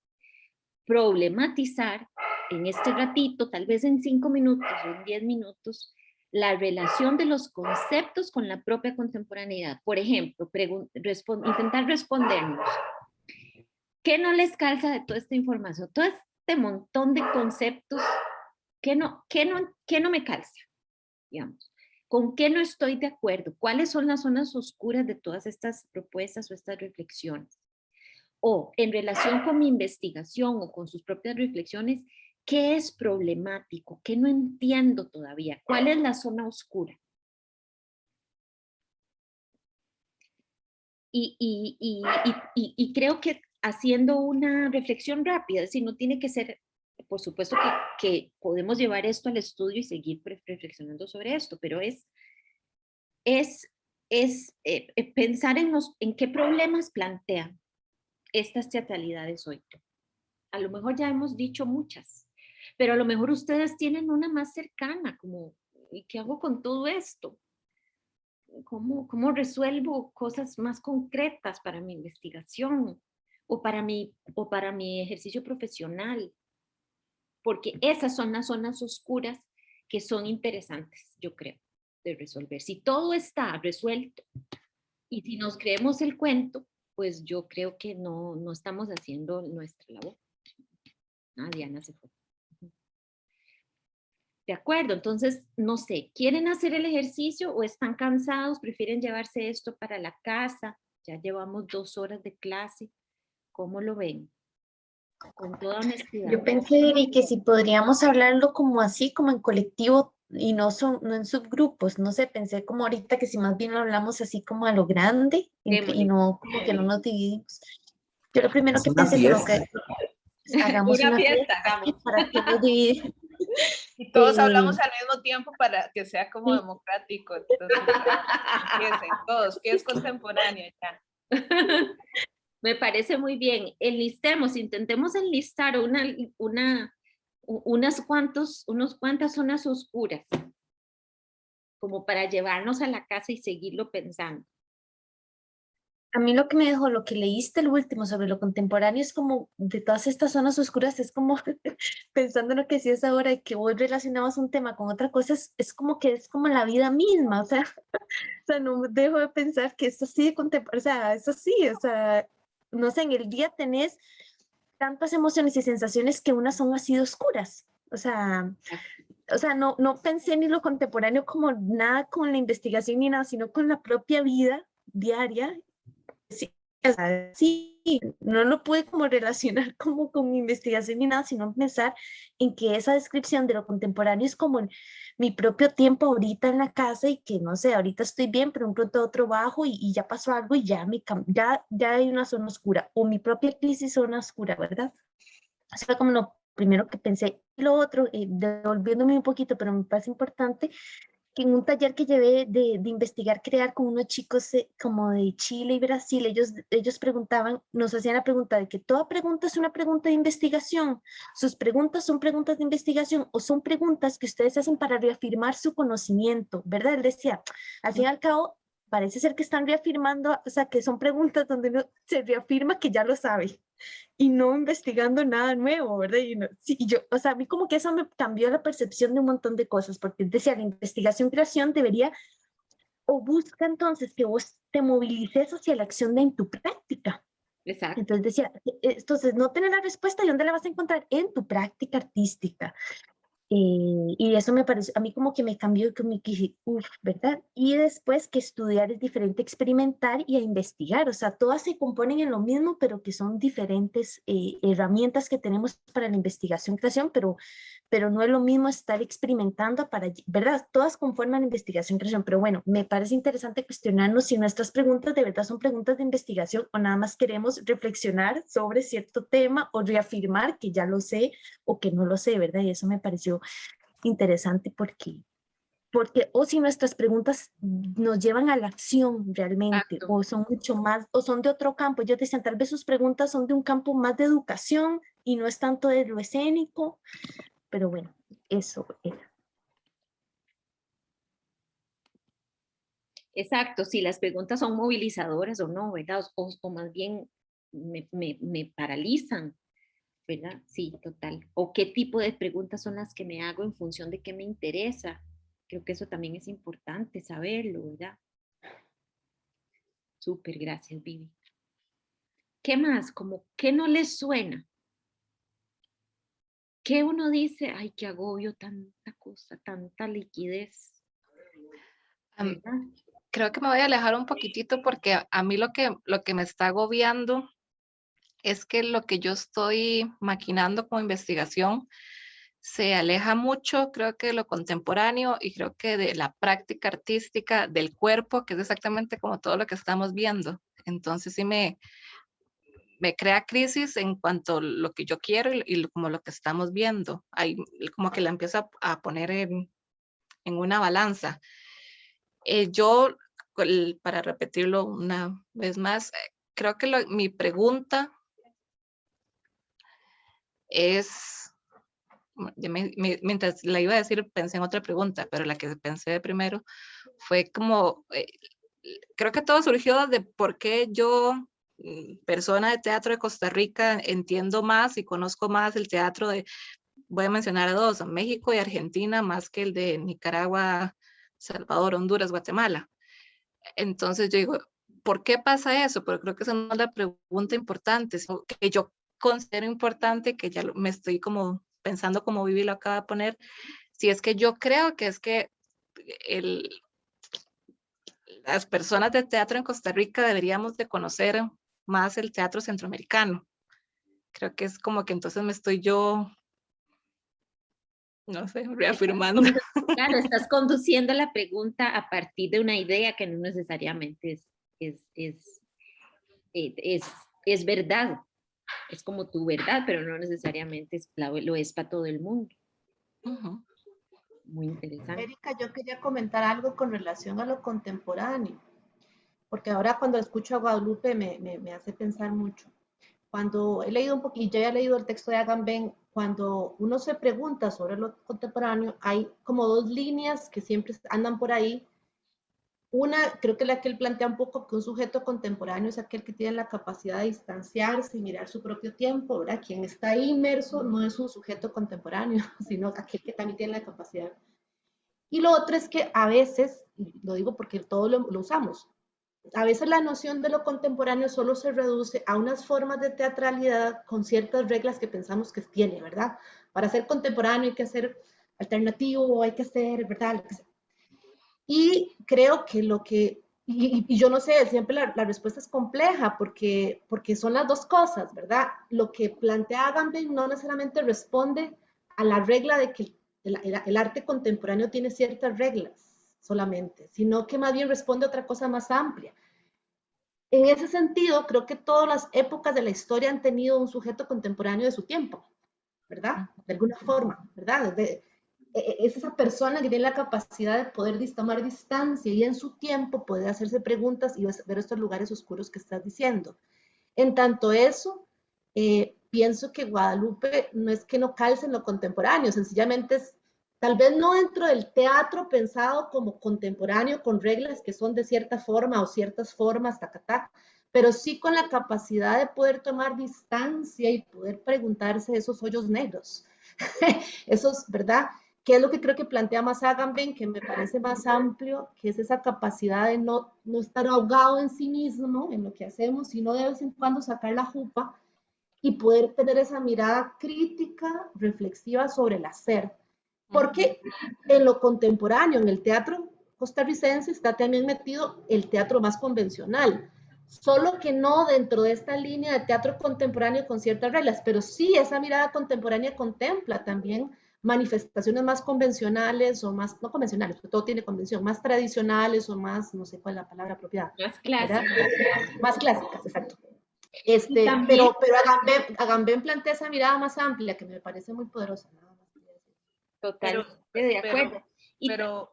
problematizar en este ratito, tal vez en 5 minutos o en 10 minutos, la relación de los conceptos con la propia contemporaneidad. Por ejemplo, intentar respondernos, ¿qué no les calza de toda esta información? Todo este montón de conceptos, ¿qué no me calza? Digamos, ¿con qué no estoy de acuerdo? ¿Cuáles son las zonas oscuras de todas estas propuestas o estas reflexiones? O en relación con mi investigación o con sus propias reflexiones, ¿qué es problemático? ¿Qué no entiendo todavía? ¿Cuál es la zona oscura? Y creo que haciendo una reflexión rápida, es decir, no tiene que ser, por supuesto que podemos llevar esto al estudio y seguir reflexionando sobre esto, pero es pensar en qué problemas plantean estas teatralidades hoy. A lo mejor ya hemos dicho muchas, pero a lo mejor ustedes tienen una más cercana, como, ¿y qué hago con todo esto? ¿Cómo resuelvo cosas más concretas para mi investigación? o para mi ejercicio profesional, porque esas son las zonas oscuras que son interesantes, yo creo, de resolver. Si todo está resuelto y si nos creemos el cuento, pues yo creo que no estamos haciendo nuestra labor. Ah, Diana se fue. De acuerdo, entonces, no sé, ¿quieren hacer el ejercicio o están cansados? ¿Prefieren llevarse esto para la casa? Ya llevamos 2 horas de clase. ¿Cómo lo ven? Con toda honestidad. Yo pensé, Eri, que si podríamos hablarlo como así, como en colectivo y no en subgrupos, no sé, pensé como ahorita que si más bien lo hablamos así como a lo grande y no como que no nos dividimos. Yo lo primero Es que una pensé fue fiesta. que hagamos una fiesta hagamos. para que nos dividamos. Y todos hablamos al mismo tiempo para que sea como Sí. democrático. Entonces, empiecen todos, que es contemporáneo ya. Me parece muy bien. Intentemos enlistar unas cuantas zonas oscuras, como para llevarnos a la casa y seguirlo pensando. A mí lo que me dejó, lo que leíste el último sobre lo contemporáneo es como de todas estas zonas oscuras, es como pensando en lo que decías ahora y que vos relacionabas un tema con otra cosa, es como que es como la vida misma, o sea, no dejo de pensar que es así de contemporáneo, o sea, es así, o sea, no sé, en el día tenés tantas emociones y sensaciones que unas son así de oscuras, o sea, no pensé ni lo contemporáneo como nada con la investigación ni nada, sino con la propia vida diaria. Sí, o sea, sí, no lo pude como relacionar como con mi investigación ni nada, sino pensar en que esa descripción de lo contemporáneo es como mi propio tiempo ahorita en la casa y que no sé, ahorita estoy bien, pero un pronto otro bajo y ya pasó algo y ya hay una zona oscura o mi propia crisis zona oscura, ¿verdad? Eso fue como lo primero que pensé. Lo otro, devolviéndome un poquito, pero me parece importante, que en un taller que llevé de investigar, crear con unos chicos como de Chile y Brasil, ellos preguntaban, nos hacían la pregunta de que toda pregunta es una pregunta de investigación, sus preguntas son preguntas de investigación o son preguntas que ustedes hacen para reafirmar su conocimiento, ¿verdad? Él decía, al fin y al cabo, parece ser que están reafirmando, o sea, que son preguntas donde uno se reafirma que ya lo sabe y no investigando nada nuevo, ¿verdad? Sí, yo, o sea, a mí como que eso me cambió la percepción de un montón de cosas, porque decía, la investigación-creación debería o busca entonces que vos te movilices hacia la acción en tu práctica. Exacto. Entonces decía, entonces no tener la respuesta, ¿y dónde la vas a encontrar? En tu práctica artística. Y eso me pareció, a mí como que me cambió, como que dije, uff, ¿verdad? Y después que estudiar es diferente a experimentar y a investigar, o sea, todas se componen en lo mismo, pero que son diferentes herramientas que tenemos para la investigación, creación, pero no es lo mismo estar experimentando para, ¿verdad? Todas conforman investigación, creación, pero bueno, me parece interesante cuestionarnos si nuestras preguntas de verdad son preguntas de investigación o nada más queremos reflexionar sobre cierto tema o reafirmar que ya lo sé o que no lo sé, ¿verdad? Y eso me pareció interesante porque o si nuestras preguntas nos llevan a la acción realmente, Exacto. o son mucho más, o son de otro campo. Ellos decían, tal vez sus preguntas son de un campo más de educación y no es tanto de lo escénico, pero bueno, eso era. Exacto, si las preguntas son movilizadoras o no, ¿verdad? O más bien me paralizan, ¿verdad? Sí, total. O qué tipo de preguntas son las que me hago en función de qué me interesa. Creo que eso también es importante saberlo, ¿verdad? Súper, gracias, Vivi. ¿Qué más? Como, ¿qué no les suena? ¿Qué uno dice? Ay, qué agobio, tanta cosa, tanta liquidez, ¿verdad? Creo que me voy a alejar un poquitito porque a mí lo que me está agobiando es que lo que yo estoy maquinando como investigación se aleja mucho, creo que de lo contemporáneo y creo que de la práctica artística del cuerpo, que es exactamente como todo lo que estamos viendo. Entonces sí me crea crisis en cuanto a lo que yo quiero y como lo que estamos viendo. Ahí como que la empiezo a poner en una balanza. Yo, para repetirlo una vez más, creo que mi pregunta es, mientras la iba a decir, pensé en otra pregunta, pero la que pensé de primero fue como, creo que todo surgió de por qué yo persona de teatro de Costa Rica entiendo más y conozco más el teatro de, voy a mencionar a dos, México y Argentina, más que el de Nicaragua, Salvador, Honduras, Guatemala. Entonces yo digo, ¿por qué pasa eso? Pero creo que esa no es la pregunta importante, que yo considero importante, que ya me estoy como pensando como Vivi lo acaba de poner, si es que yo creo que es que las personas de teatro en Costa Rica deberíamos de conocer más el teatro centroamericano. Creo que es como que entonces me estoy yo, no sé, reafirmando. Claro, estás conduciendo la pregunta a partir de una idea que no necesariamente es verdad. Es como tu verdad, pero no necesariamente lo es para todo el mundo. Uh-huh. Muy interesante. Erika, yo quería comentar algo con relación a lo contemporáneo, porque ahora cuando escucho a Guadalupe me hace pensar mucho. Cuando he leído un poquito, ya he leído el texto de Agamben, cuando uno se pregunta sobre lo contemporáneo, hay como dos líneas que siempre andan por ahí. Una, creo que la que él plantea un poco que un sujeto contemporáneo es aquel que tiene la capacidad de distanciarse y mirar su propio tiempo, ¿verdad? Quien está inmerso no es un sujeto contemporáneo, sino aquel que también tiene la capacidad. Y lo otro es que a veces, y lo digo porque todo lo usamos, a veces la noción de lo contemporáneo solo se reduce a unas formas de teatralidad con ciertas reglas que pensamos que tiene, ¿verdad? Para ser contemporáneo hay que ser alternativo, hay que ser, ¿verdad? Lo que sea. Y creo que y yo no sé, siempre la respuesta es compleja porque son las dos cosas, ¿verdad? Lo que plantea Agamben no necesariamente responde a la regla de que el arte contemporáneo tiene ciertas reglas solamente, sino que más bien responde a otra cosa más amplia. En ese sentido, creo que todas las épocas de la historia han tenido un sujeto contemporáneo de su tiempo, ¿verdad? De alguna forma, ¿verdad? Es esa persona que tiene la capacidad de poder tomar distancia y en su tiempo poder hacerse preguntas y ver estos lugares oscuros que estás diciendo. En tanto eso, pienso que Guadalupe no es que no calce en lo contemporáneo, sencillamente es tal vez no dentro del teatro pensado como contemporáneo con reglas que son de cierta forma o ciertas formas, tacatá, pero sí con la capacidad de poder tomar distancia y poder preguntarse esos hoyos negros. Esos, ¿verdad? ¿Qué es lo que creo que plantea más Agamben, que me parece más amplio, que es esa capacidad de no estar ahogado en sí mismo, en lo que hacemos, sino de vez en cuando sacar la jupa y poder tener esa mirada crítica, reflexiva sobre el hacer. Porque en lo contemporáneo, en el teatro costarricense, está también metido el teatro más convencional, solo que no dentro de esta línea de teatro contemporáneo con ciertas reglas, pero sí esa mirada contemporánea contempla también manifestaciones más convencionales o más, no convencionales, porque todo tiene convención, más tradicionales o más, no sé cuál es la palabra apropiada. Más clásicas. Más clásicas, exacto. También, pero Agamben plantea esa mirada más amplia que me parece muy poderosa. Totalmente de acuerdo. Pero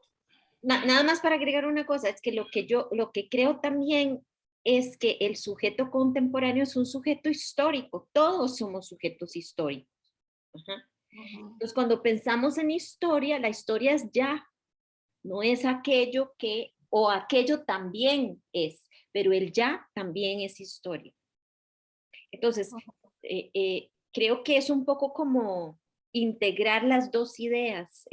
nada más para agregar una cosa, es que lo que creo también es que el sujeto contemporáneo es un sujeto histórico, todos somos sujetos históricos. Ajá. Entonces, cuando pensamos en historia, la historia es ya, no es aquello que, o aquello también es, pero el ya también es historia. Entonces, creo que es un poco como integrar las dos ideas,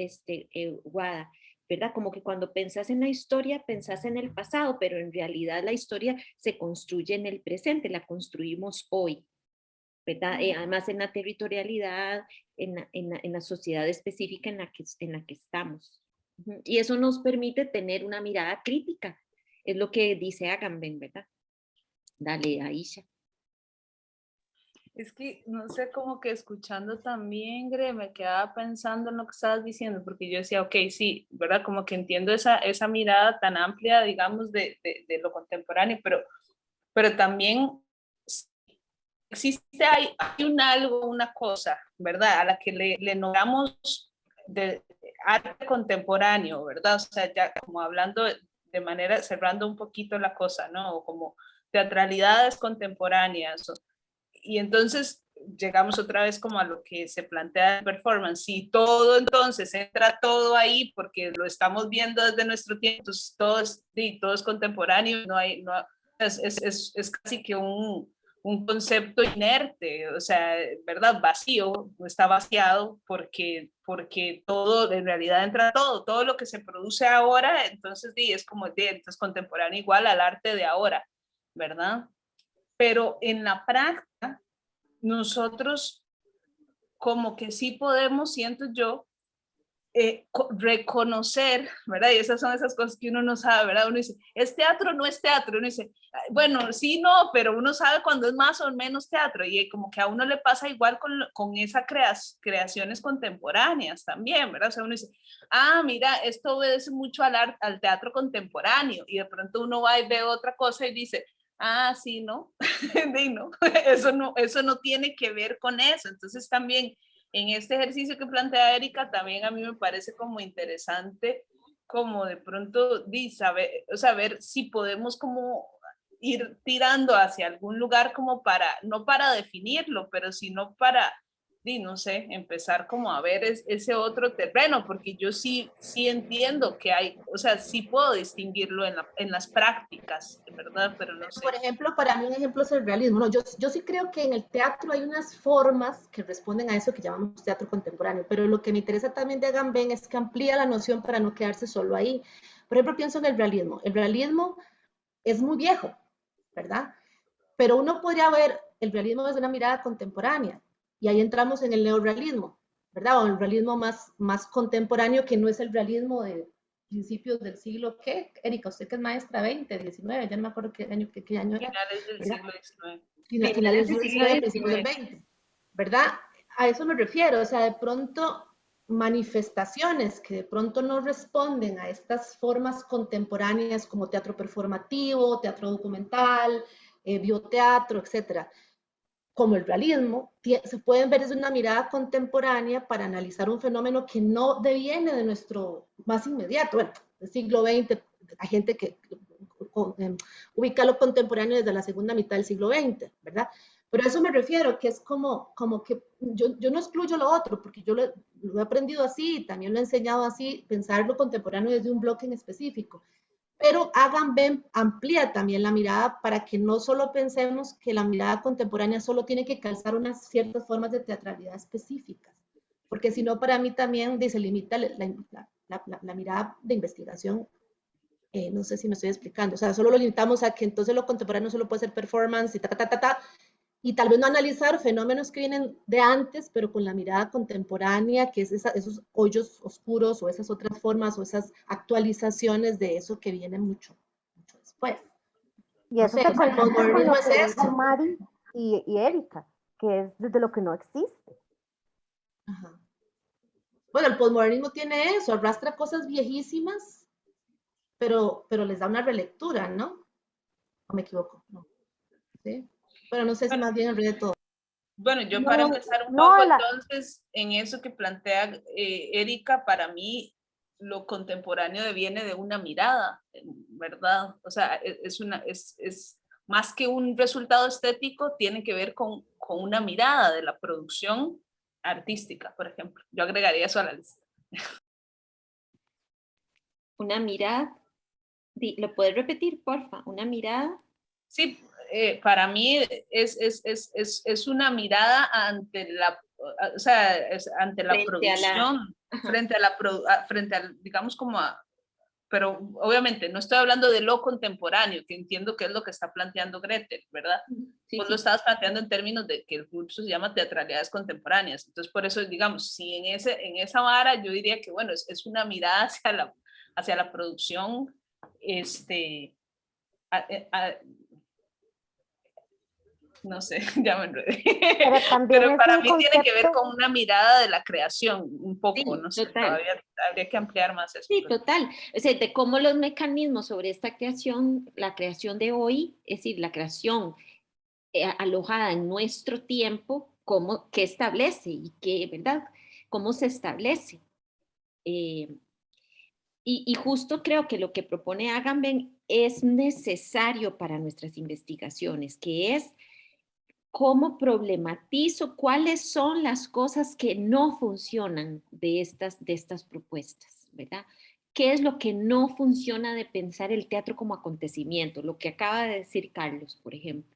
Guada, ¿verdad? Como que cuando pensás en la historia, pensás en el pasado, pero en realidad la historia se construye en el presente, la construimos hoy, ¿verdad? Además en la territorialidad, en la sociedad específica en la que estamos. Y eso nos permite tener una mirada crítica, es lo que dice Agamben, ¿verdad? Dale, Aisha. Es que, no sé, como que escuchando también, Gre, me quedaba pensando en lo que estabas diciendo, porque yo decía, ok, sí, ¿verdad? Como que entiendo esa mirada tan amplia, digamos, de lo contemporáneo, pero también existe, hay algo, una cosa, ¿verdad? A la que le nombramos de arte contemporáneo, ¿verdad? O sea, ya como hablando de manera, cerrando un poquito la cosa, ¿no? O como teatralidades contemporáneas, y entonces llegamos otra vez como a lo que se plantea en performance, y todo entonces entra todo ahí porque lo estamos viendo desde nuestro tiempo, entonces todo es contemporáneo, no hay es casi que un concepto inerte, o sea, ¿verdad? Vacío, está vaciado porque todo, en realidad entra todo lo que se produce ahora, entonces es como entonces contemporáneo igual al arte de ahora, ¿verdad? Pero en la práctica, nosotros como que sí podemos, siento yo, reconocer, ¿verdad? Y esas son esas cosas que uno no sabe, ¿verdad? Uno dice, ¿es teatro o no es teatro? Uno dice, bueno, sí, no, pero uno sabe cuando es más o menos teatro y como que a uno le pasa igual con esas creaciones contemporáneas también, ¿verdad? O sea, uno dice, mira, esto obedece mucho al teatro contemporáneo y de pronto uno va y ve otra cosa y dice, sí, no, no, eso no tiene que ver con eso. Entonces también en este ejercicio que plantea Erika, también a mí me parece como interesante, como de pronto saber si podemos como ir tirando hacia algún lugar como no para definirlo, pero sino para, no sé, empezar como a ver ese otro terreno, porque yo sí entiendo que hay, o sea, sí puedo distinguirlo en las prácticas, ¿verdad? Pero no sé. Por ejemplo, para mí un ejemplo es el realismo. No, yo sí creo que en el teatro hay unas formas que responden a eso que llamamos teatro contemporáneo, pero lo que me interesa también de Agamben es que amplía la noción para no quedarse solo ahí. Por ejemplo, pienso en el realismo. El realismo es muy viejo, ¿verdad? Pero uno podría ver el realismo desde una mirada contemporánea y ahí entramos en el neorrealismo, ¿verdad? O el realismo más contemporáneo que no es el realismo de principios del siglo, ¿qué? Erika, usted que es maestra 20, 19, ya no me acuerdo qué año era. Finales del ¿verdad? siglo XIX. Finales del siglo XIX, principios del XX, ¿verdad? A eso me refiero, o sea, de pronto manifestaciones que de pronto no responden a estas formas contemporáneas como teatro performativo, teatro documental, bioteatro, etcétera, como el realismo, se pueden ver desde una mirada contemporánea para analizar un fenómeno que no deviene de nuestro más inmediato. Bueno, del siglo XX, hay gente que ubica lo contemporáneo desde la segunda mitad del siglo XX, ¿verdad? Pero a eso me refiero, que es como que yo no excluyo lo otro, porque yo lo he aprendido así, también lo he enseñado así, pensar lo contemporáneo desde un bloque en específico. Pero Agamben amplía también la mirada para que no solo pensemos que la mirada contemporánea solo tiene que calzar unas ciertas formas de teatralidad específicas, porque si no, para mí también se limita la mirada de investigación. No sé si me estoy explicando, o sea, solo lo limitamos a que entonces lo contemporáneo solo puede ser performance y tal vez no analizar fenómenos que vienen de antes, pero con la mirada contemporánea, que es esos hoyos oscuros o esas otras formas o esas actualizaciones de eso que viene mucho después. Y eso se conecta con lo que dijo Mari y Erika, que es desde lo que no existe. Ajá. Bueno, el posmodernismo tiene eso, arrastra cosas viejísimas, pero les da una relectura, ¿no? ¿O me equivoco? No. ¿Sí? Pero no sé si más bien el de todo. Bueno, yo para empezar un poco, entonces, en eso que plantea Erika, para mí lo contemporáneo viene de una mirada, ¿verdad? O sea, es más que un resultado estético, tiene que ver con una mirada de la producción artística, por ejemplo. Yo agregaría eso a la lista. Una mirada, ¿lo puedes repetir, porfa? Una mirada. Sí, para mí es una mirada ante la, o sea, ante la producción, frente a, digamos como pero obviamente no estoy hablando de lo contemporáneo, que entiendo que es lo que está planteando Gretel, ¿verdad? Sí, Vos lo estabas planteando en términos de que el curso se llama teatralidades contemporáneas, entonces por eso, digamos, si en esa vara yo diría que, bueno, es una mirada hacia la producción, no sé, ya me enredé. Pero para mí tiene que ver con una mirada de la creación, un poco, sí, no sé, todavía habría que ampliar más eso. Sí, total. O sea, de cómo los mecanismos sobre esta creación, la creación de hoy, es decir, la creación alojada en nuestro tiempo, qué establece y qué, ¿verdad? ¿Cómo se establece? Y justo creo que lo que propone Agamben es necesario para nuestras investigaciones, que es cómo problematizo cuáles son las cosas que no funcionan de estas propuestas, ¿verdad? ¿Qué es lo que no funciona de pensar el teatro como acontecimiento? Lo que acaba de decir Carlos, por ejemplo.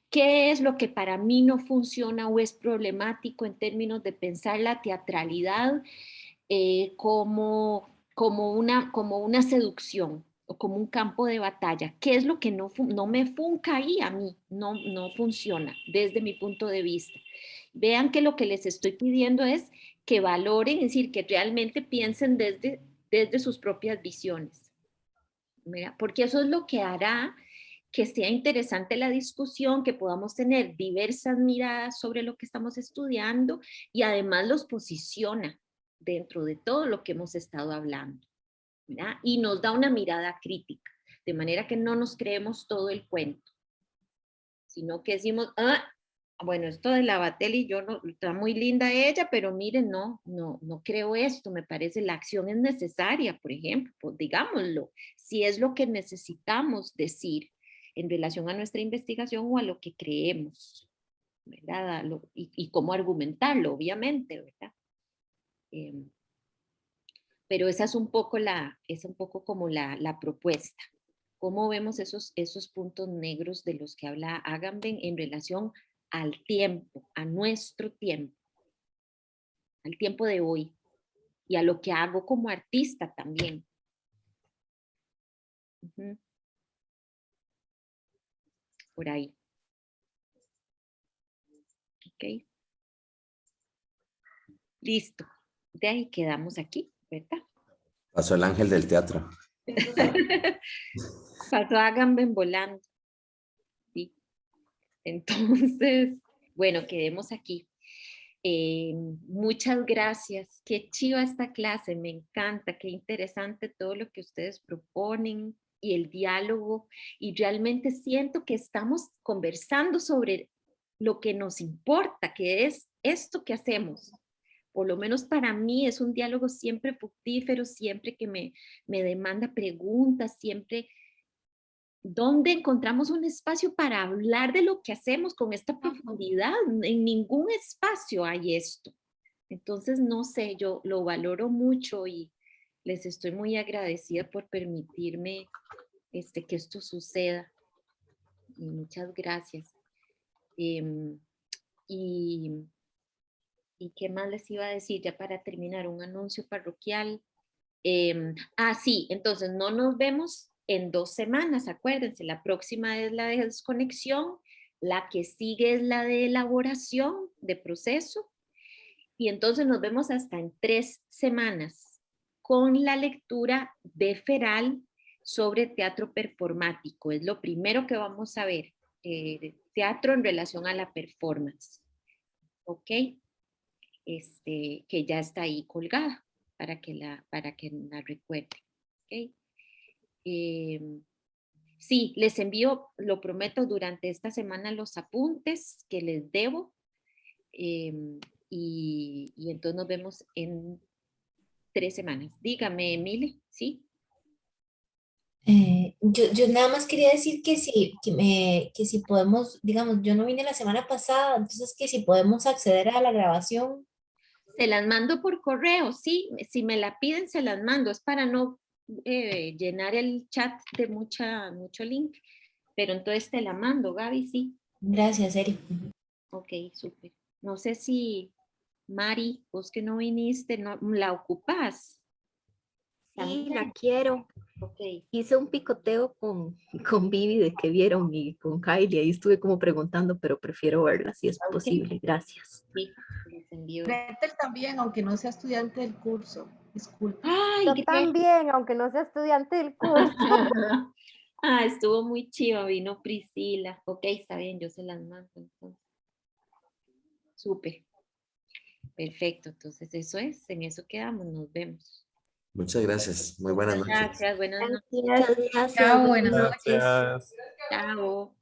¿Qué es lo que para mí no funciona o es problemático en términos de pensar la teatralidad como una seducción o como un campo de batalla? ¿Qué es lo que no me funca ahí a mí? No funciona desde mi punto de vista. Vean que lo que les estoy pidiendo es que valoren, es decir, que realmente piensen desde sus propias visiones, ¿verdad? Porque eso es lo que hará que sea interesante la discusión, que podamos tener diversas miradas sobre lo que estamos estudiando y además los posiciona dentro de todo lo que hemos estado hablando, ¿verdad? Y nos da una mirada crítica, de manera que no nos creemos todo el cuento, sino que decimos, bueno, esto de la Batelli, yo no, está muy linda ella, pero miren, no creo esto, me parece la acción es necesaria, por ejemplo, pues digámoslo, si es lo que necesitamos decir en relación a nuestra investigación o a lo que creemos, ¿verdad? Y cómo argumentarlo, obviamente, ¿verdad? Pero esa es un poco como la propuesta. ¿Cómo vemos esos puntos negros de los que habla Agamben en relación al tiempo, a nuestro tiempo, al tiempo de hoy y a lo que hago como artista también? Por ahí. Ok. Listo. De ahí quedamos aquí, ¿verdad? Pasó el ángel del teatro. Pasó Agamben volando. Sí. Entonces, bueno, quedemos aquí. Muchas gracias. Qué chiva esta clase, me encanta, qué interesante todo lo que ustedes proponen y el diálogo. Y realmente siento que estamos conversando sobre lo que nos importa, que es esto que hacemos. Por lo menos para mí es un diálogo siempre fructífero, siempre que me demanda preguntas, siempre donde encontramos un espacio para hablar de lo que hacemos con esta profundidad. En ningún espacio hay esto. Entonces, no sé, yo lo valoro mucho y les estoy muy agradecida por permitirme que esto suceda. Y muchas gracias. Y qué más les iba a decir ya para terminar, un anuncio parroquial. Sí, entonces no nos vemos en 2 semanas, acuérdense, la próxima es la de desconexión, la que sigue es la de elaboración de proceso, y entonces nos vemos hasta en 3 semanas con la lectura de Feral sobre teatro performático. Es lo primero que vamos a ver, teatro en relación a la performance. ¿Ok? Que ya está ahí colgada para que la recuerde. ¿Okay? Sí, les envío, lo prometo, durante esta semana los apuntes que les debo y entonces nos vemos en 3 semanas. Dígame, Emile, ¿sí? Yo nada más quería decir que si podemos, digamos, yo no vine la semana pasada, entonces que si podemos acceder a la grabación. Se las mando por correo, sí, si me la piden se las mando, es para no llenar el chat de mucho link, pero entonces te la mando, Gaby, sí. Gracias, Eri. Ok, súper. No sé si, Mari, vos que no viniste, no, ¿la ocupás? Sí, la quiero. Ok. Hice un picoteo con Vivi de que vieron y con Kylie, ahí estuve como preguntando, pero prefiero verla si es posible. Gracias. Sí, les envío. Gretel también, aunque no sea estudiante del curso. Disculpe. Ay, Yo también, aunque no sea estudiante del curso. Estuvo muy chido, vino Priscila. Ok, está bien, yo se las mando entonces. Súper. Perfecto, entonces eso es, en eso quedamos, nos vemos. Muchas gracias. Muy buenas noches. Gracias, buenas noches. Muchas gracias. Chao, buenas noches. Chao.